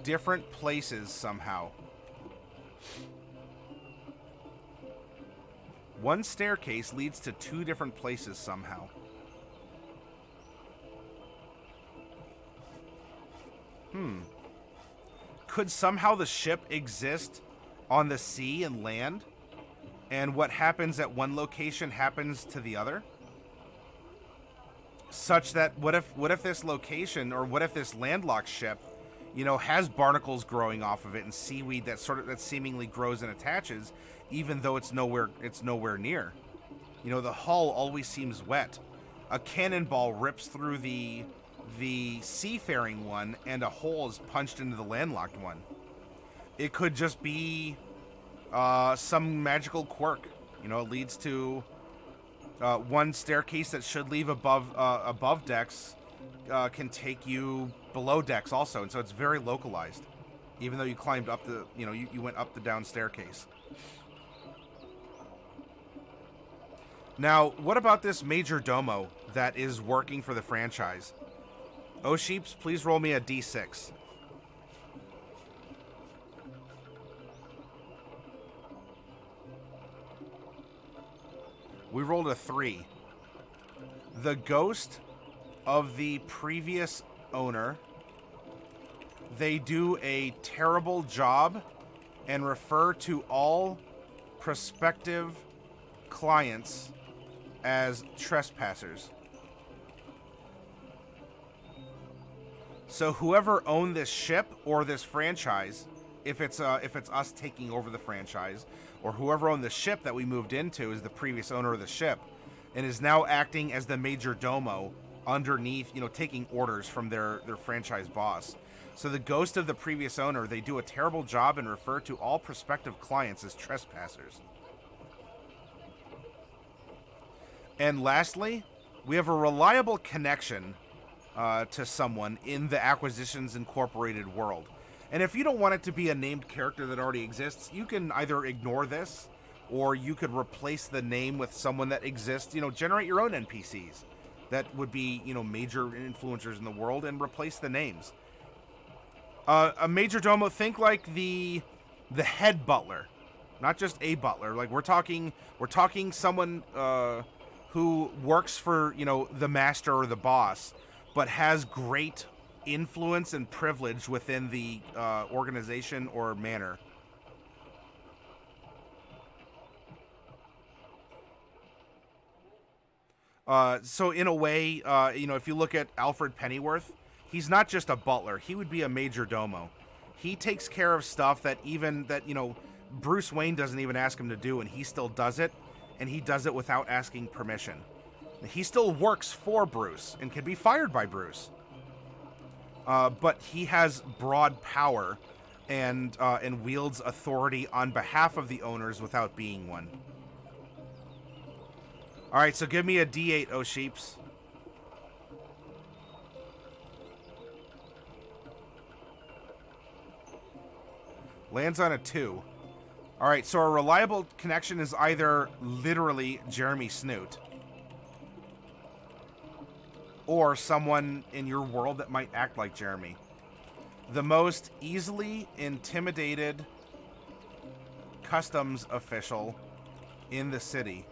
different places somehow. One staircase leads to 2 different places somehow. Could somehow the ship exist on the sea and land? And what happens at one location happens to the other? Such that what if this location, or what if this landlocked ship, you know, has barnacles growing off of it and seaweed that seemingly grows and attaches, even though it's nowhere near. You know, the hull always seems wet. A cannonball rips through the seafaring one, and a hole is punched into the landlocked one. It could just be some magical quirk. You know, it leads to one staircase that should leave above decks can take you below decks also, and so it's very localized. Even though you climbed up the, you went up the down staircase. Now, what about this major domo that is working for the franchise? Sheeps, please roll me a D6. We rolled a 3. The ghost of the previous owner. They do a terrible job and refer to all prospective clients as trespassers. So whoever owned this ship or this franchise, if it's us taking over the franchise, or whoever owned the ship that we moved into is the previous owner of the ship, and is now acting as the major domo underneath, taking orders from their franchise boss. So the ghost of the previous owner, they do a terrible job and refer to all prospective clients as trespassers. And lastly, we have a reliable connection to someone in the Acquisitions Incorporated world. And if you don't want it to be a named character that already exists, you can either ignore this, or you could replace the name with someone that exists. Generate your own NPCs that would be, major influencers in the world, and replace the names. A major domo, think like the head butler, not just a butler. Like we're talking someone who works for, the master or the boss, but has great influence and privilege within the organization or manor. So in a way, if you look at Alfred Pennyworth, he's not just a butler. He would be a major domo. He takes care of stuff that Bruce Wayne doesn't even ask him to do, and he still does it, and he does it without asking permission. He still works for Bruce and can be fired by Bruce. But he has broad power and wields authority on behalf of the owners without being one. All right, so give me a D8, Sheeps. Lands on a 2. All right, so a reliable connection is either literally Jeremy Snoot, or someone in your world that might act like Jeremy. The most easily intimidated customs official in the city.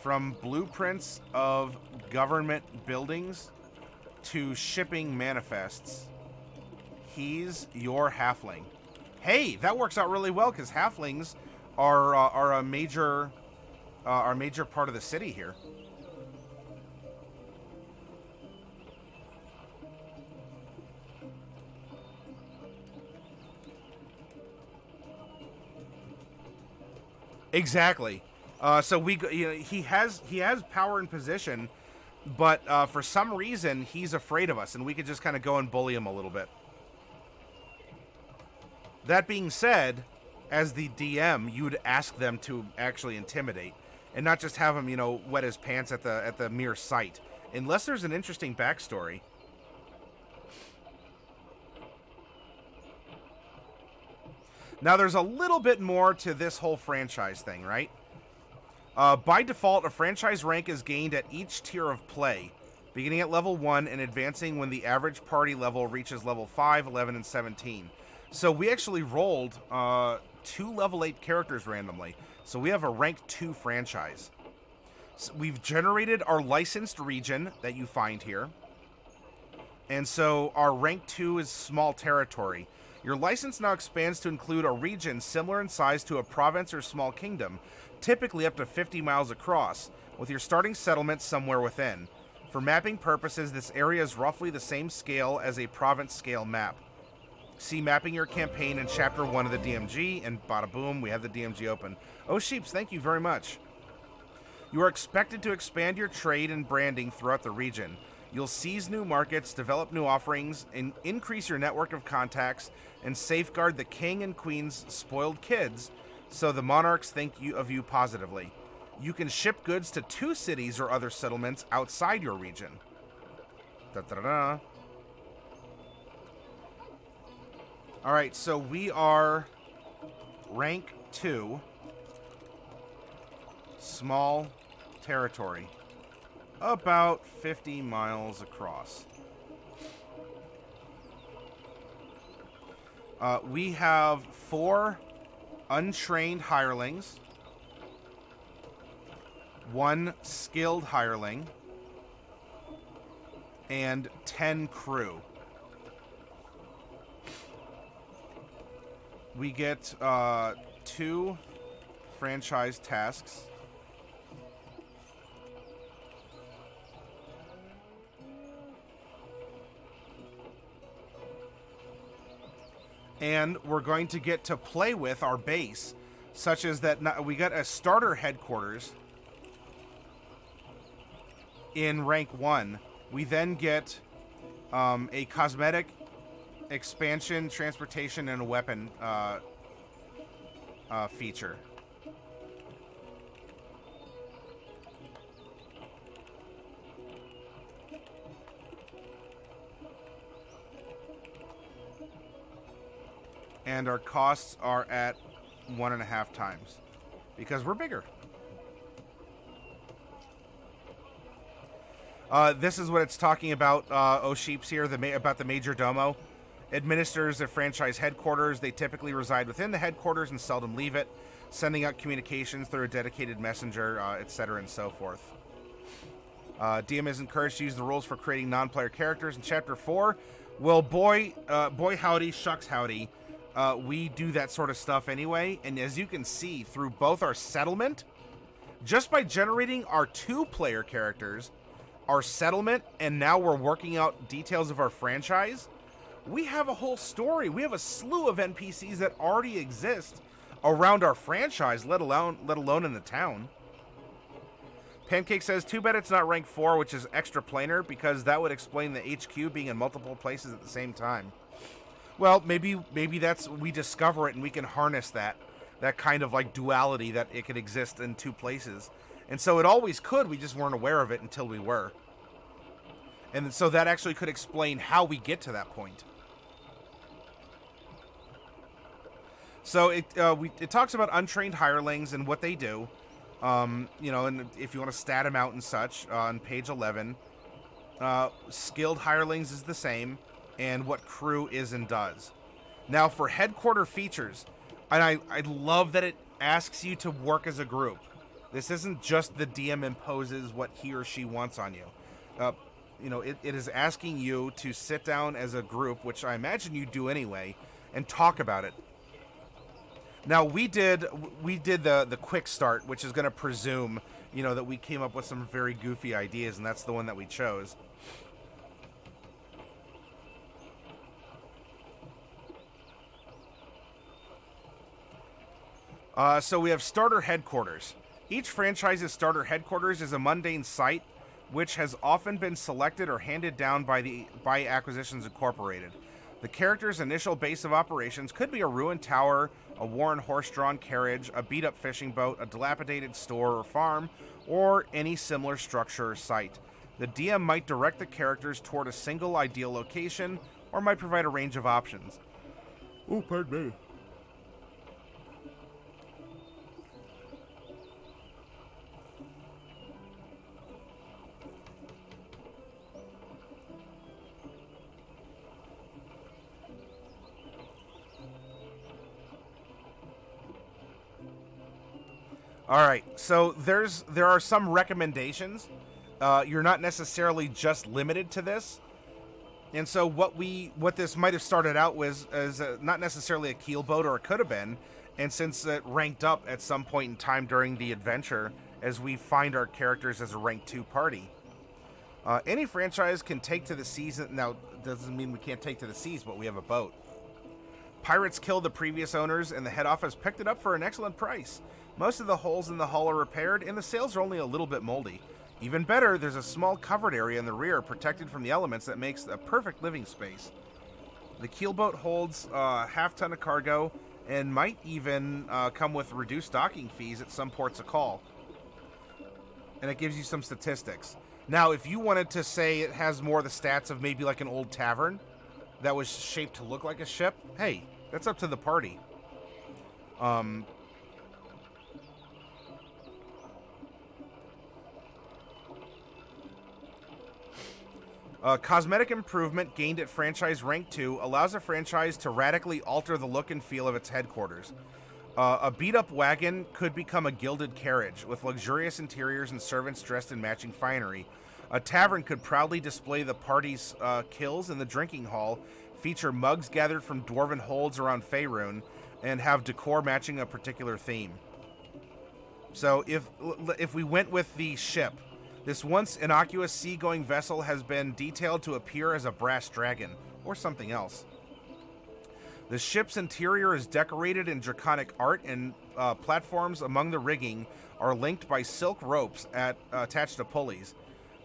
From blueprints of government buildings to shipping manifests, He's your halfling. Hey, that works out really well because halflings are a major part of the city here. Exactly. So he has power and position, but for some reason he's afraid of us, and we could just kind of go and bully him a little bit. That being said, as the DM, you would ask them to actually intimidate, and not just have him, wet his pants at the mere sight, unless there's an interesting backstory. Now, there's a little bit more to this whole franchise thing, right? By default, a franchise rank is gained at each tier of play, beginning at level 1 and advancing when the average party level reaches level 5, 11, and 17. So we actually rolled 2 level 8 characters randomly. So we have a rank 2 franchise. So we've generated our licensed region that you find here. And so our rank 2 is small territory. Your license now expands to include a region similar in size to a province or small kingdom, typically up to 50 miles across, with your starting settlement somewhere within. For mapping purposes, this area is roughly the same scale as a province-scale map. See mapping your campaign in Chapter 1 of the DMG, and bada boom, we have the DMG open. Oh, Sheeps, thank you very much. You are expected to expand your trade and branding throughout the region. You'll seize new markets, develop new offerings, and increase your network of contacts, and safeguard the king and queen's spoiled kids, so the monarchs think of you positively. You can ship goods to 2 cities or other settlements outside your region. Da-da-da-da. Alright, so we are rank 2, small territory, about 50 miles across. We have 4 untrained hirelings, 1 skilled hireling, and 10 crew. We get 2 franchise tasks. And we're going to get to play with our base, such as that we got a starter headquarters in rank 1. We then get a cosmetic expansion, transportation, and a weapon feature. And our costs are at 1.5 times because we're bigger. This is what it's talking about, O'Sheeps here, about the Major Domo. Administers the franchise headquarters. They typically reside within the headquarters and seldom leave it, sending out communications through a dedicated messenger, etc. and so forth. DM is encouraged to use the rules for creating non-player characters in Chapter 4. Well, boy howdy, shucks howdy. We do that sort of stuff anyway, and as you can see through both our settlement, just by generating our 2-player characters, our settlement, and now we're working out details of our franchise, we have a whole story. We have a slew of NPCs that already exist around our franchise, let alone in the town. Pancake says, too bad it's not rank 4, which is extra planar, because that would explain the HQ being in multiple places at the same time. Well, maybe that's, we discover it and we can harness that kind of like duality that it could exist in 2 places. And so it always could, we just weren't aware of it until we were. And so that actually could explain how we get to that point. So it talks about untrained hirelings and what they do. And if you want to stat them out and such, on page 11. Skilled hirelings is the same, and what crew is and does. Now for headquarter features, and I love that it asks you to work as a group. This isn't just the DM imposes what he or she wants on you. it is asking you to sit down as a group, which I imagine you do anyway, and talk about it. Now we did the quick start, which is going to presume that we came up with some very goofy ideas, and that's the one that we chose. So we have starter headquarters. Each franchise's starter headquarters is a mundane site which has often been selected or handed down by Acquisitions Incorporated. The character's initial base of operations could be a ruined tower, a worn horse-drawn carriage, a beat-up fishing boat, a dilapidated store or farm, or any similar structure or site. The DM might direct the characters toward a single ideal location, or might provide a range of options. Oh, pardon me. All right, so there are some recommendations. You're not necessarily just limited to this, and so what this might have started out with is not necessarily a keel boat, or it could have been, and since it ranked up at some point in time during the adventure, as we find our characters as a rank 2 party. Any franchise can take to the seas. Now, doesn't mean we can't take to the seas, but we have a boat. Pirates killed the previous owners, and the head office picked it up for an excellent price. Most of the holes in the hull are repaired, and the sails are only a little bit moldy. Even better, there's a small covered area in the rear protected from the elements that makes a perfect living space. The keelboat holds half ton of cargo and might even come with reduced docking fees at some ports of call. And it gives you some statistics. Now, if you wanted to say it has more of the stats of maybe like an old tavern that was shaped to look like a ship, hey, that's up to the party. Cosmetic improvement gained at franchise rank 2 allows a franchise to radically alter the look and feel of its headquarters. A beat-up wagon could become a gilded carriage, with luxurious interiors and servants dressed in matching finery. A tavern could proudly display the party's kills in the drinking hall, feature mugs gathered from dwarven holds around Faerun, and have decor matching a particular theme. So if we went with the ship, this once innocuous seagoing vessel has been detailed to appear as a brass dragon, or something else. The ship's interior is decorated in draconic art, and platforms among the rigging are linked by silk ropes attached to pulleys.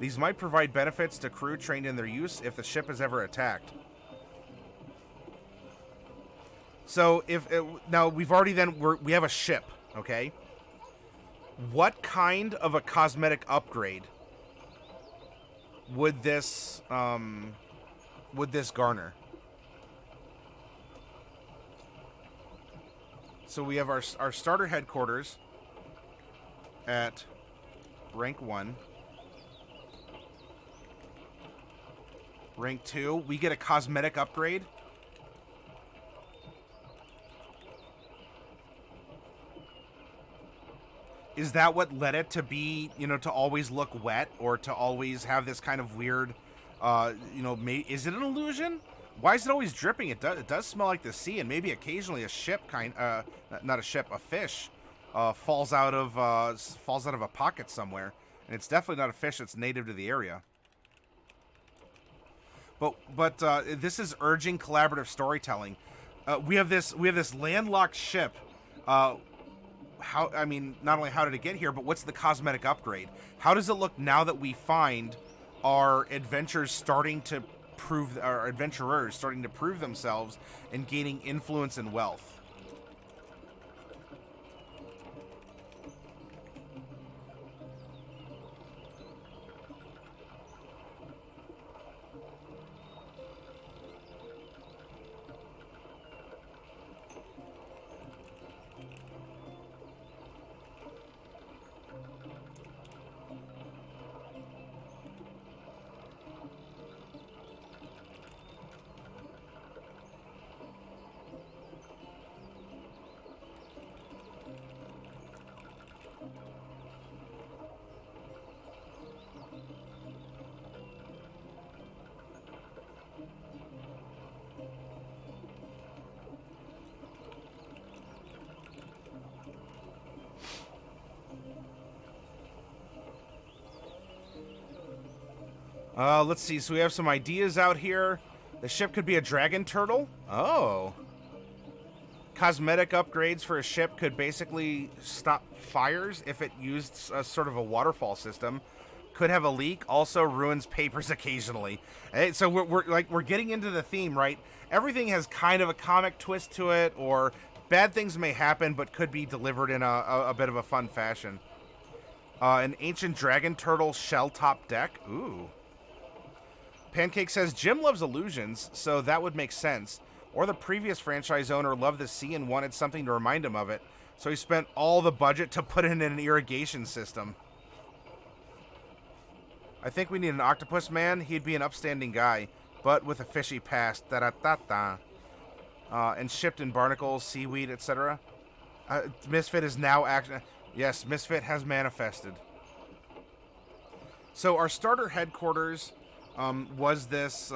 These might provide benefits to crew trained in their use if the ship is ever attacked. So now we've already we have a ship, okay? What kind of a cosmetic upgrade would this garner? So we have our starter headquarters at rank 1. Rank 2, we get a cosmetic upgrade. Is that what led it to be, to always look wet, or to always have this kind of weird, is it an illusion? Why is it always dripping? It does smell like the sea, and maybe occasionally a ship not a ship, a fish, falls out of a pocket somewhere, and it's definitely not a fish that's native to the area. But this is urging collaborative storytelling. We have this landlocked ship. Not only how did it get here, but what's the cosmetic upgrade? How does it look now that we find our adventurers starting to prove themselves and gaining influence and wealth? Let's see. So we have some ideas out here. The ship could be a dragon turtle. Oh. Cosmetic upgrades for a ship could basically stop fires if it used a sort of a waterfall system. Could have a leak. Also ruins papers occasionally. Hey, so we're getting into the theme, right? Everything has kind of a comic twist to it, or bad things may happen, but could be delivered in a bit of a fun fashion. An ancient dragon turtle shell top deck. Ooh. Pancake says Jim loves illusions, so that would make sense. Or the previous franchise owner loved the sea and wanted something to remind him of it, so he spent all the budget to put in an irrigation system. I think we need an octopus man. He'd be an upstanding guy, but with a fishy past. Da-da-da-da. And shipped in barnacles, seaweed, etc. Misfit is now action. Yes, Misfit has manifested. So our starter headquarters was this...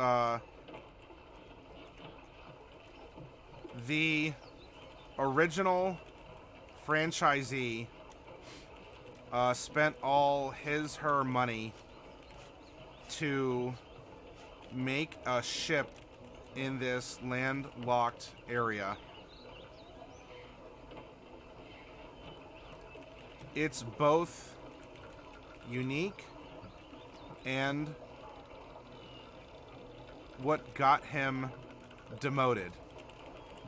the original franchisee spent all her money to make a ship in this landlocked area. It's both unique and what got him demoted.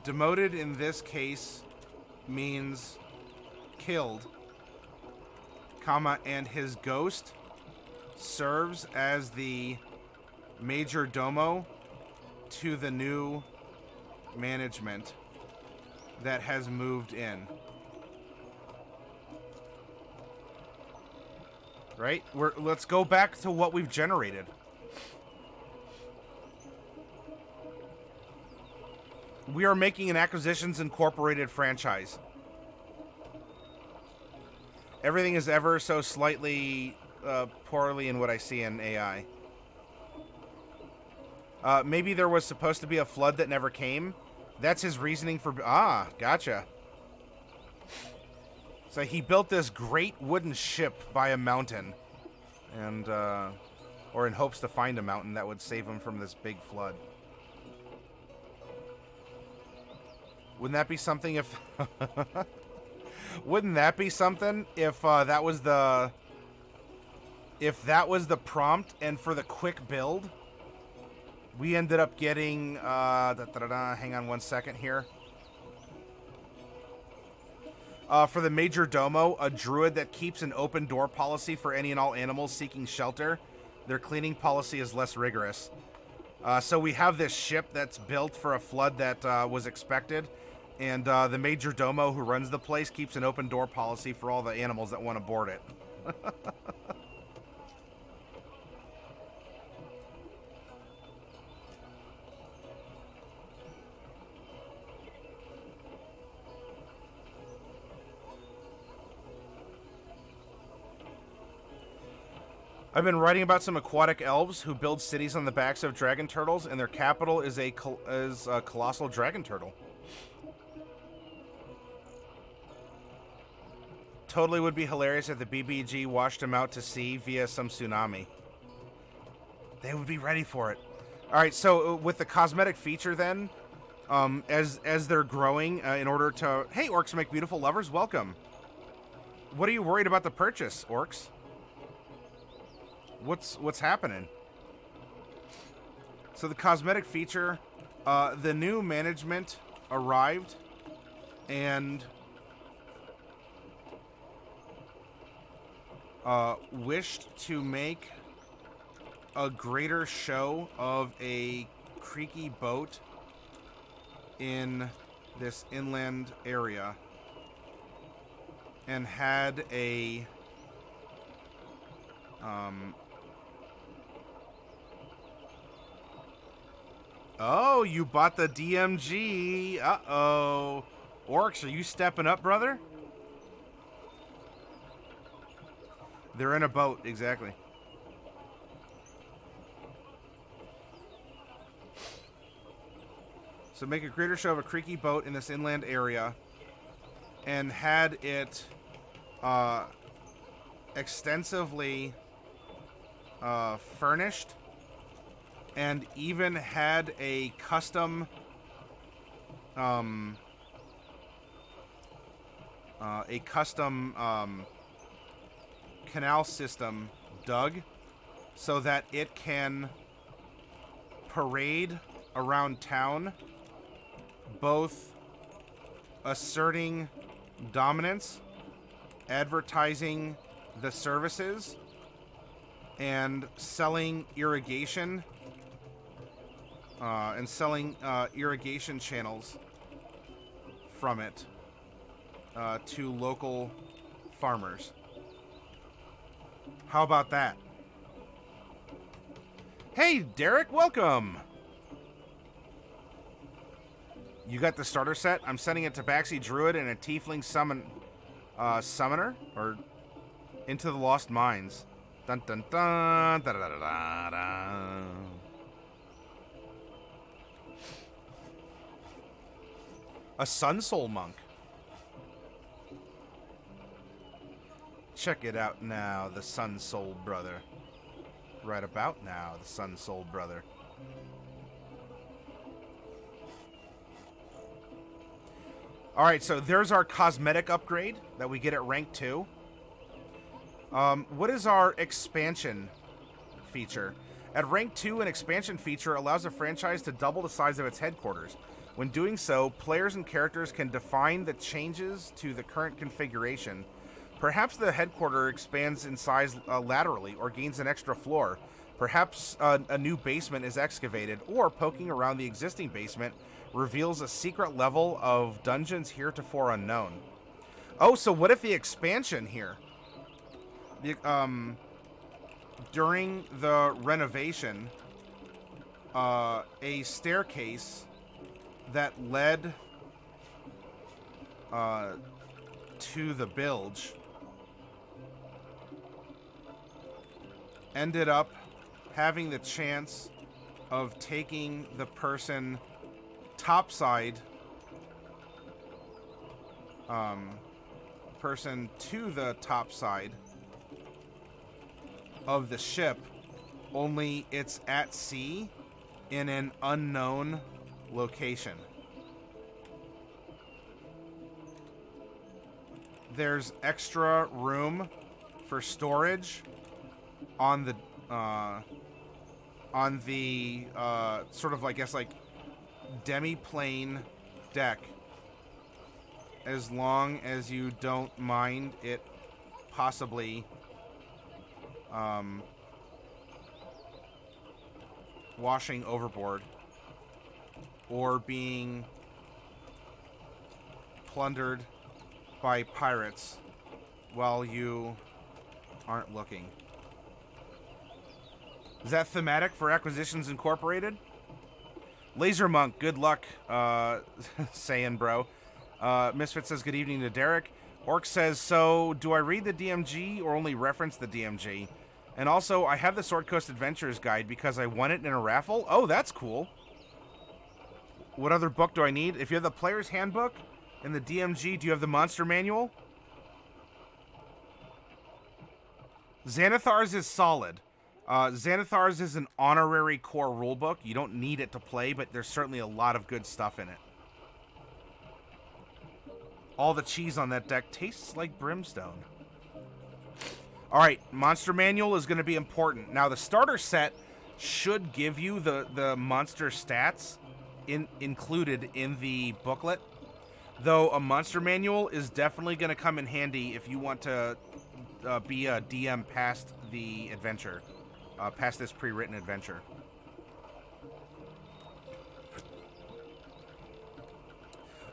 Demoted in this case means killed, comma, and his ghost serves as the major domo to the new management that has moved in. Right? Let's go back to what we've generated. We are making an Acquisitions Incorporated franchise. Everything is ever so slightly poorly in what I see in AI. Maybe there was supposed to be a flood that never came. That's his reasoning for... Ah, gotcha. So he built this great wooden ship by a mountain. And, or in hopes to find a mountain that would save him from this big flood. Wouldn't that be something if... Wouldn't that be something if that was the... If that was the prompt, and for the quick build, we ended up getting... hang on one second here. For the Major Domo, a druid that keeps an open door policy for any and all animals seeking shelter. Their cleaning policy is less rigorous. So we have this ship that's built for a flood that was expected. And the Major Domo who runs the place keeps an open door policy for all the animals that want to board it. I've been writing about some aquatic elves who build cities on the backs of dragon turtles, and their capital is a colossal dragon turtle. Totally would be hilarious if the BBG washed them out to sea via some tsunami. They would be ready for it. All right, so with the cosmetic feature then, as they're growing, in order to... Hey, Orcs Make Beautiful Lovers, welcome. What are you worried about the purchase, Orcs? What's happening? So the cosmetic feature, the new management arrived and wished to make a greater show of a creaky boat in this inland area, and had a oh, you bought the DMG. Uh-oh. Orcs, are you stepping up, brother? They're in a boat, exactly. So make a greater show of a creaky boat in this inland area, and had it extensively furnished and even had a custom canal system dug so that it can parade around town, both asserting dominance, advertising the services, and selling irrigation irrigation channels from it to local farmers. How about that? Hey, Derek, welcome! You got the starter set? I'm sending it to Baxi Druid and a Tiefling Summoner? Or Into the Lost Mines. Dun dun dun, da da da da da. A Sun Soul Monk. Check it out now, the Sun Soul Brother. Right about now, the Sun Soul Brother. Alright, so there's our cosmetic upgrade that we get at rank 2. What is our expansion feature? At rank 2, an expansion feature allows a franchise to double the size of its headquarters. When doing so, players and characters can define the changes to the current configuration. Perhaps the headquarters expands in size laterally or gains an extra floor. Perhaps a new basement is excavated, or poking around the existing basement reveals a secret level of dungeons heretofore unknown. Oh, so what if the expansion here? During the renovation, a staircase that led to the bilge ended up having the chance of taking the person topside person to the top side of the ship, only it's at sea in an unknown location. There's extra room for storage on the sort of, I guess, like demi-plane deck, as long as you don't mind it possibly washing overboard or being plundered by pirates while you aren't looking. Is that thematic for Acquisitions Incorporated? Laser Monk, good luck, saying, bro. Misfit says, good evening to Derek. Orc says, so do I read the DMG or only reference the DMG? And also, I have the Sword Coast Adventures guide because I won it in a raffle. Oh, that's cool. What other book do I need? If you have the Player's Handbook and the DMG, do you have the Monster Manual? Xanathar's is solid. Xanathar's is an honorary core rulebook. You don't need it to play, but there's certainly a lot of good stuff in it. All the cheese on that deck tastes like brimstone. Alright, Monster Manual is going to be important. Now, the starter set should give you the monster stats included in the booklet, though a Monster Manual is definitely going to come in handy if you want to be a DM past the adventure, past this pre-written adventure.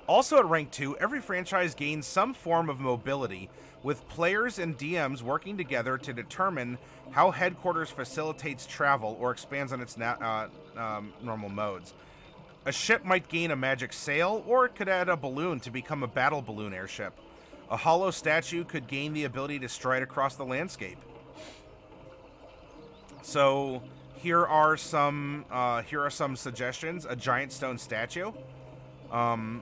Also at rank 2, every franchise gains some form of mobility, with players and DMs working together to determine how headquarters facilitates travel or expands on its normal modes. A ship might gain a magic sail, or it could add a balloon to become a battle balloon airship. A hollow statue could gain the ability to stride across the landscape. So here are some suggestions. A giant stone statue. So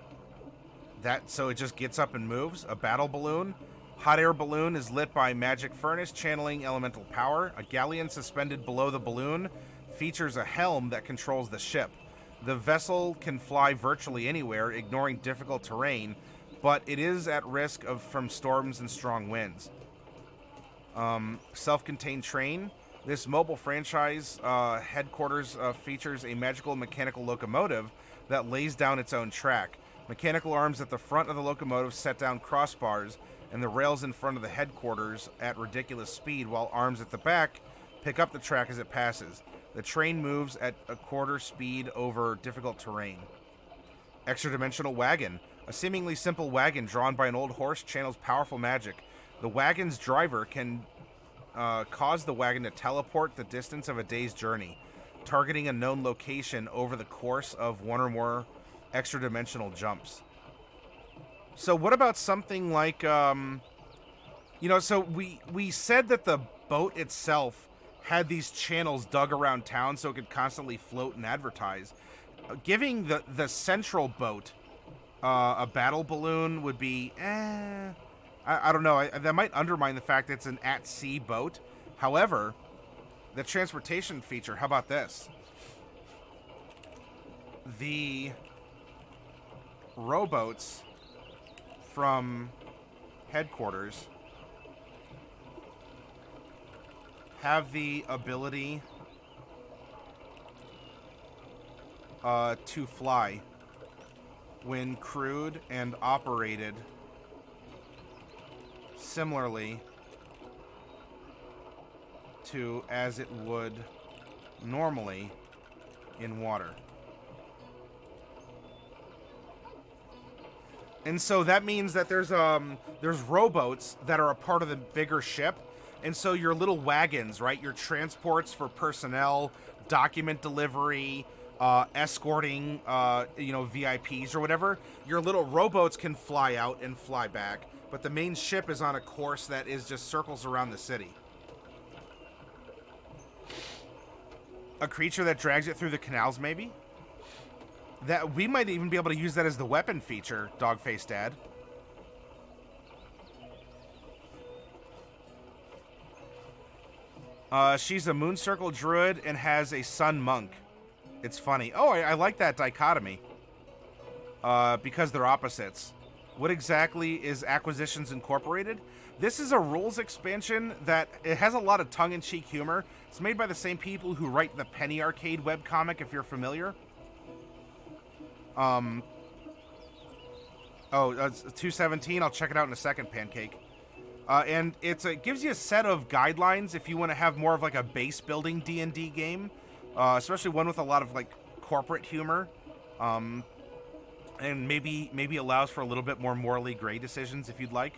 it just gets up and moves. A battle balloon. Hot air balloon is lit by magic furnace, channeling elemental power. A galleon suspended below the balloon features a helm that controls the ship. The vessel can fly virtually anywhere, ignoring difficult terrain, but it is at risk from storms and strong winds. Self-contained train. This mobile franchise headquarters features a magical mechanical locomotive that lays down its own track. Mechanical arms at the front of the locomotive set down crossbars, and the rails in front of the headquarters at ridiculous speed, while arms at the back pick up the track as it passes. The train moves at a quarter speed over difficult terrain. Extra-dimensional wagon. A seemingly simple wagon drawn by an old horse channels powerful magic. The wagon's driver can cause the wagon to teleport the distance of a day's journey, targeting a known location over the course of one or more extra-dimensional jumps. So what about something like, so we said that the boat itself had these channels dug around town so it could constantly float and advertise. Giving the central boat a battle balloon would be, I don't know. That might undermine the fact that it's an at-sea boat. However, the transportation feature, how about this? The rowboats from headquarters have the ability to fly when crewed and operated similarly to as it would normally in water. And so that means that there's rowboats that are a part of the bigger ship. And so your little wagons, right? Your transports for personnel, document delivery, escorting, VIPs or whatever. Your little rowboats can fly out and fly back. But the main ship is on a course that is just circles around the city. A creature that drags it through the canals, maybe? That we might even be able to use that as the weapon feature, Dogface Dad. She's a moon circle druid and has a sun monk. It's funny. Oh, I like that dichotomy. Because they're opposites. What exactly is Acquisitions Incorporated? This is a rules expansion that it has a lot of tongue-in-cheek humor. It's made by the same people who write the Penny Arcade webcomic, if you're familiar. It's 217. I'll check it out in a second, Pancake. And it gives you a set of guidelines if you want to have more of like a base building D&D game, especially one with a lot of like corporate humor, and maybe allows for a little bit more morally gray decisions if you'd like.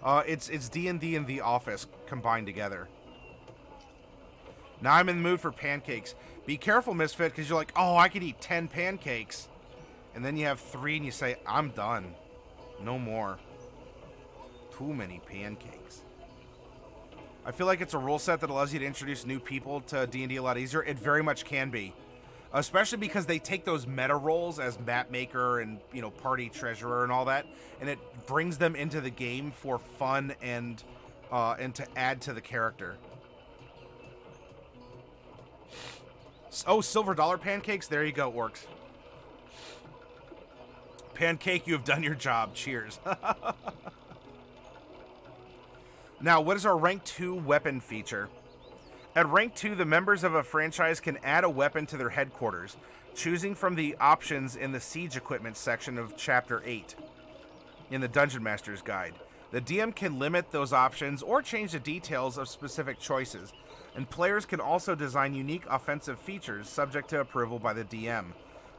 It's D&D and The Office combined together. Now I'm in the mood for pancakes. Be careful, Misfit, because you're like, oh, I could eat 10 pancakes. And then you have 3 and you say, I'm done. No more. Too many pancakes. I feel like it's a rule set that allows you to introduce new people to D&D a lot easier. It very much can be. Especially because they take those meta roles as map maker and, party treasurer and all that, and it brings them into the game for fun and to add to the character. Oh, silver dollar pancakes? There you go, Orcs. Pancake, you have done your job. Cheers. Now, what is our rank 2 weapon feature? At rank 2, the members of a franchise can add a weapon to their headquarters, choosing from the options in the siege equipment section of Chapter 8 in the Dungeon Master's Guide. The DM can limit those options or change the details of specific choices, and players can also design unique offensive features subject to approval by the DM.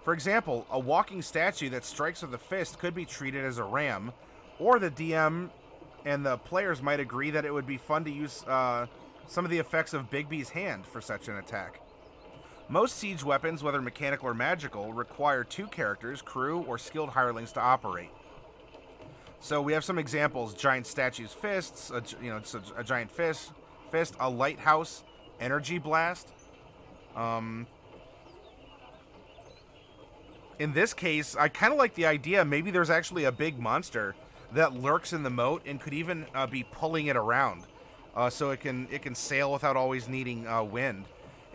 For example, a walking statue that strikes with a fist could be treated as a ram, or the DM and the players might agree that it would be fun to use some of the effects of Bigby's hand for such an attack. Most siege weapons, whether mechanical or magical, require 2 characters, crew, or skilled hirelings to operate. So we have some examples: giant statue's fists, a giant fist, a lighthouse, energy blast. In this case, I kind of like the idea. Maybe there's actually a big monster that lurks in the moat and could even be pulling it around, so it can sail without always needing wind.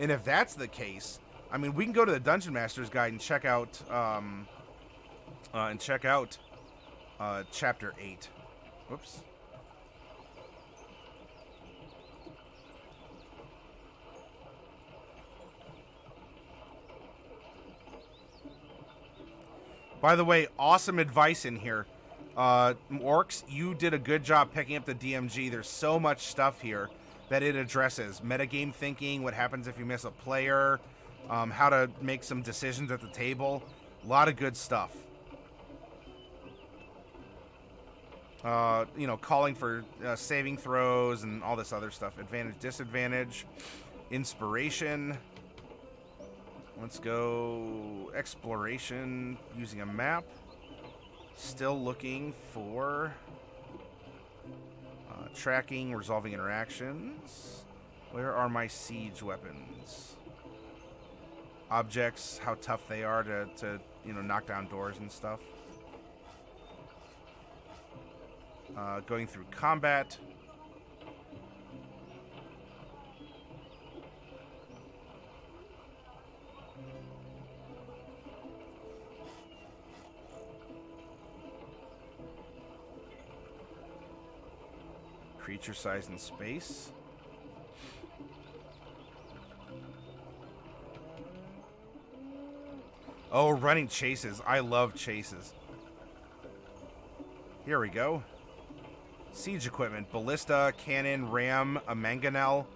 And if that's the case, I mean, we can go to the Dungeon Master's Guide and check out Chapter 8. Whoops. By the way, awesome advice in here. Orcs, you did a good job picking up the DMG. There's so much stuff here that it addresses. Metagame thinking, what happens if you miss a player, how to make some decisions at the table. A lot of good stuff. You know, calling for saving throws and all this other stuff. Advantage, disadvantage, inspiration. Let's go exploration using a map. Still looking for tracking, resolving interactions. Where are my siege weapons? Objects, how tough they are to you know, knock down doors and stuff. Going through combat. Creature size and space. Oh, running chases. I love chases. Here we go. Siege equipment. Ballista, cannon, ram, a mangonel,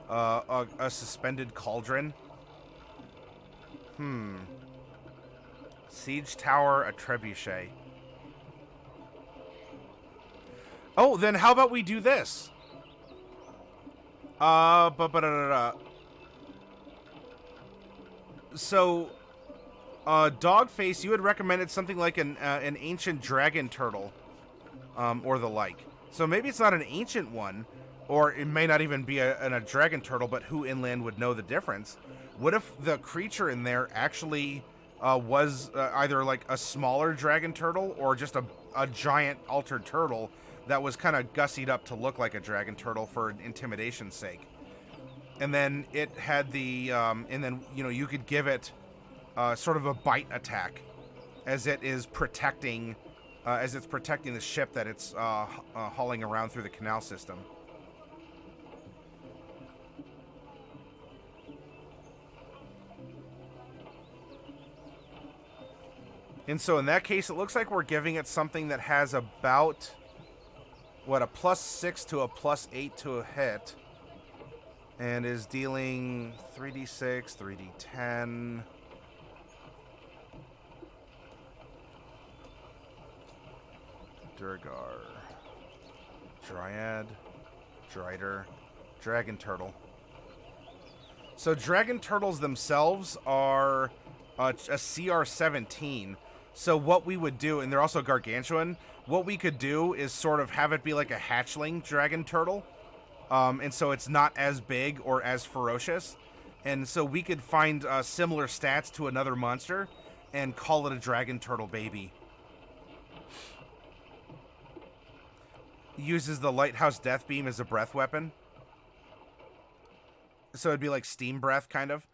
a suspended cauldron. Siege tower, a trebuchet. Oh, then how about we do this? So, Dogface, you had recommended something like an ancient dragon turtle, or the like. So maybe it's not an ancient one, or it may not even be a dragon turtle, but who inland would know the difference? What if the creature in there actually was either like a smaller dragon turtle or just a giant altered turtle that was kind of gussied up to look like a dragon turtle for intimidation's sake? And then it had the, and then, you know, you could give it sort of a bite attack as it is protecting, the ship that it's hauling around through the canal system. And so in that case, it looks like we're giving it something that has about, what, a +6 to a +8 to a hit. And is dealing 3d6, 3d10. Durgar. Dryad. Drider. Dragon Turtle. So Dragon Turtles themselves are a CR-17. So what we would do, and they're also gargantuan, what we could do is sort of have it be like a hatchling Dragon Turtle. And so it's not as big or as ferocious. And so we could find similar stats to another monster and call it a Dragon Turtle baby. Uses the Lighthouse Death Beam as a breath weapon. So it'd be like Steam Breath, kind of.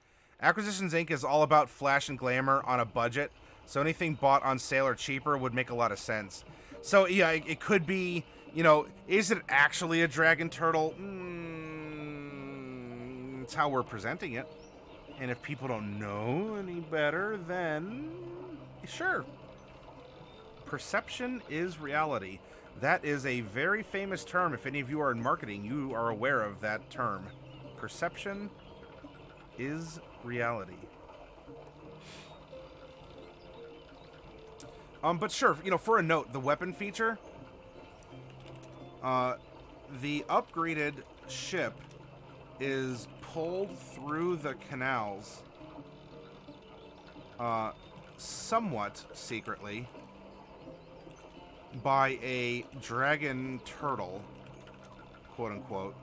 Acquisitions Inc. is all about flash and glamour on a budget. So anything bought on sale or cheaper would make a lot of sense. So yeah, it could be... You know, is it actually a dragon turtle? It's how we're presenting it. And if people don't know any better, then sure. Perception is reality. That is a very famous term. If any of you are in marketing, you are aware of that term. Perception is reality. But sure, you know, for a note, the weapon feature... the upgraded ship is pulled through the canals somewhat secretly by a dragon turtle, quote unquote,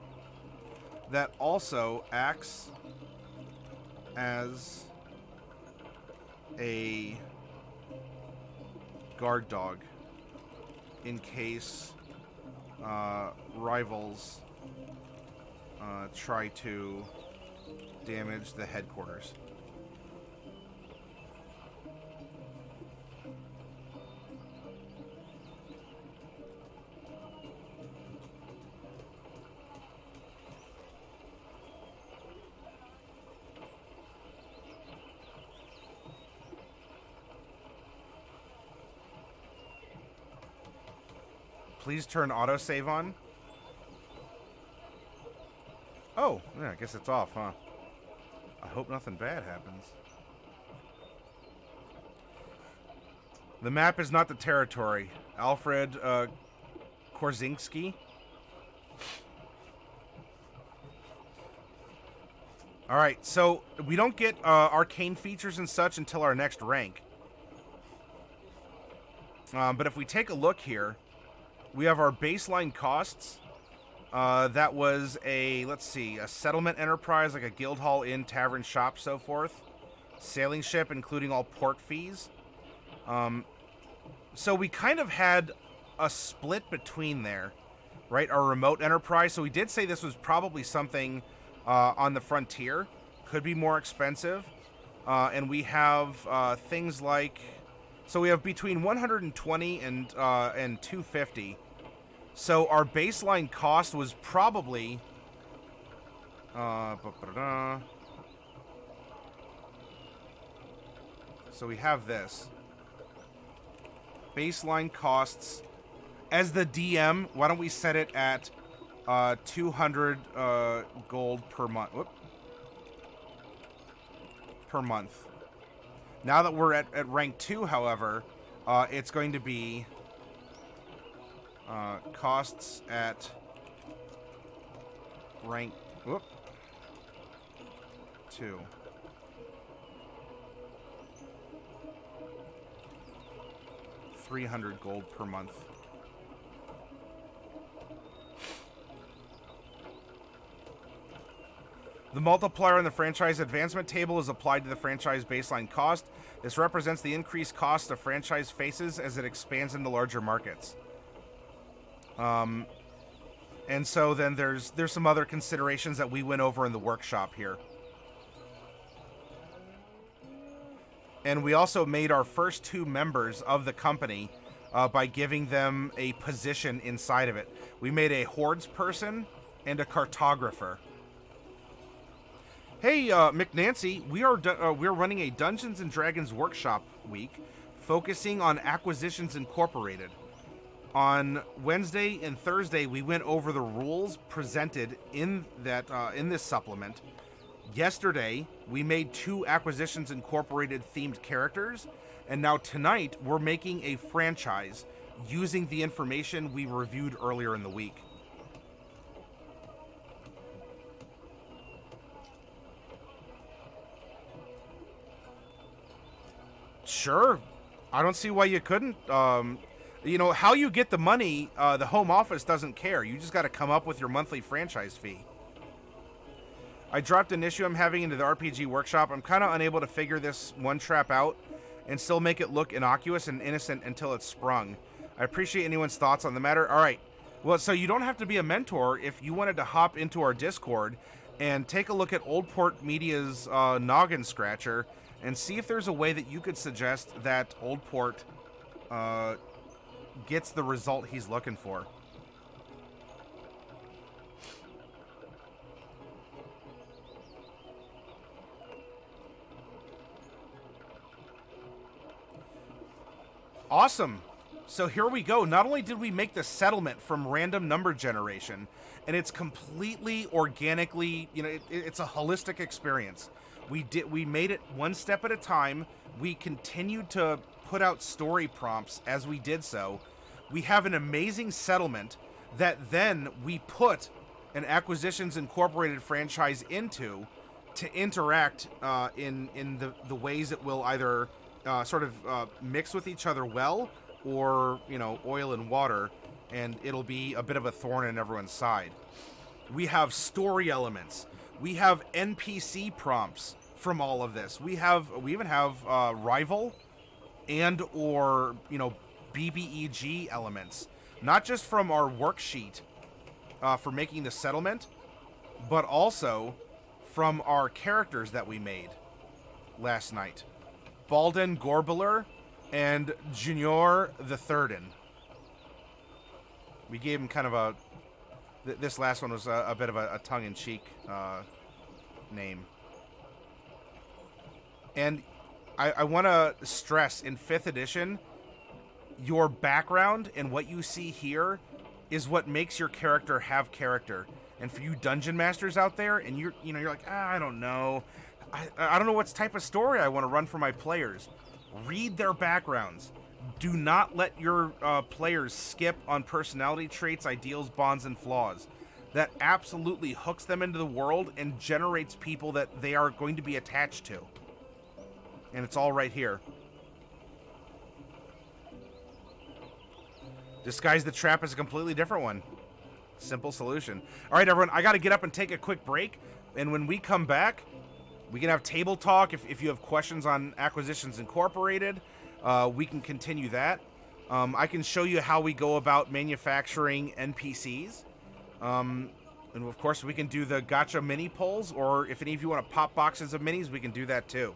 that also acts as a guard dog in case rivals try to damage the headquarters. Please turn autosave on. Oh, yeah, I guess it's off, huh? I hope nothing bad happens. The map is not the territory. Alfred Korzinski. Alright, so we don't get arcane features and such until our next rank. But if we take a look here, we have our baseline costs. That was a, let's see, a settlement enterprise, like a guild hall, inn, tavern, shop, so forth. Sailing ship, including all port fees. So we kind of had a split between there, right? Our remote enterprise. So we did say this was probably something on the frontier. Could be more expensive. And we have things like, so we have between 120 and 250. So our baseline cost was probably so we have this. Baseline costs as the DM, why don't we set it at 200 gold per month. Whoop. Per month. Now that we're at rank 2, however, it's going to be costs at rank 2. $300 gold per month. The multiplier on the franchise advancement table is applied to the franchise baseline cost. This represents the increased cost the franchise faces as it expands into larger markets. And so then there's some other considerations that we went over in the workshop here. And we also made our first 2 members of the company by giving them a position inside of it. We made a hordes person and a cartographer. Hey, McNancy, we're running a Dungeons and Dragons workshop week, focusing on Acquisitions Incorporated. On Wednesday and Thursday, we went over the rules presented in that in this supplement. Yesterday, we made 2 Acquisitions Incorporated themed characters, and now tonight, we're making a franchise using the information we reviewed earlier in the week. Sure. I don't see why you couldn't. You know, how you get the money, the home office doesn't care. You just got to come up with your monthly franchise fee. I dropped an issue I'm having into the RPG workshop. I'm kind of unable to figure this one trap out and still make it look innocuous and innocent until it's sprung. I appreciate anyone's thoughts on the matter. All right. Well, so you don't have to be a mentor if you wanted to hop into our Discord and take a look at Old Port Media's Noggin Scratcher and see if there's a way that you could suggest that Old Port gets the result he's looking for. Awesome. So here we go. Not only did we make the settlement from random number generation, and it's completely organically, you know, it's a holistic experience. We made it one step at a time. We continued to put out story prompts as we did so. We have an amazing settlement that then we put an Acquisitions Incorporated franchise into to interact in the ways it will either sort of mix with each other well, or, you know, oil and water, and it'll be a bit of a thorn in everyone's side. We have story elements. We have NPC prompts from all of this. We even have rival and or, you know, BBEG elements, not just from our worksheet for making the settlement, but also from our characters that we made last night. Balden Gorbeler and Junior the Thirdin. We gave him kind of a... This last one was a bit of a tongue-in-cheek name. And I want to stress, in 5th edition, your background and what you see here is what makes your character have character. And for you dungeon masters out there, and you're like, I don't know. I don't know what type of story I want to run for my players. Read their backgrounds. Do not let your players skip on personality traits, ideals, bonds, and flaws. That absolutely hooks them into the world and generates people that they are going to be attached to. And it's all right here. Disguise the trap as a completely different one. Simple solution. All right, everyone, I got to get up and take a quick break. And when we come back, we can have table talk. If you have questions on Acquisitions Incorporated, we can continue that. I can show you how we go about manufacturing NPCs. And of course, we can do the gacha mini polls, or if any of you want to pop boxes of minis, we can do that too.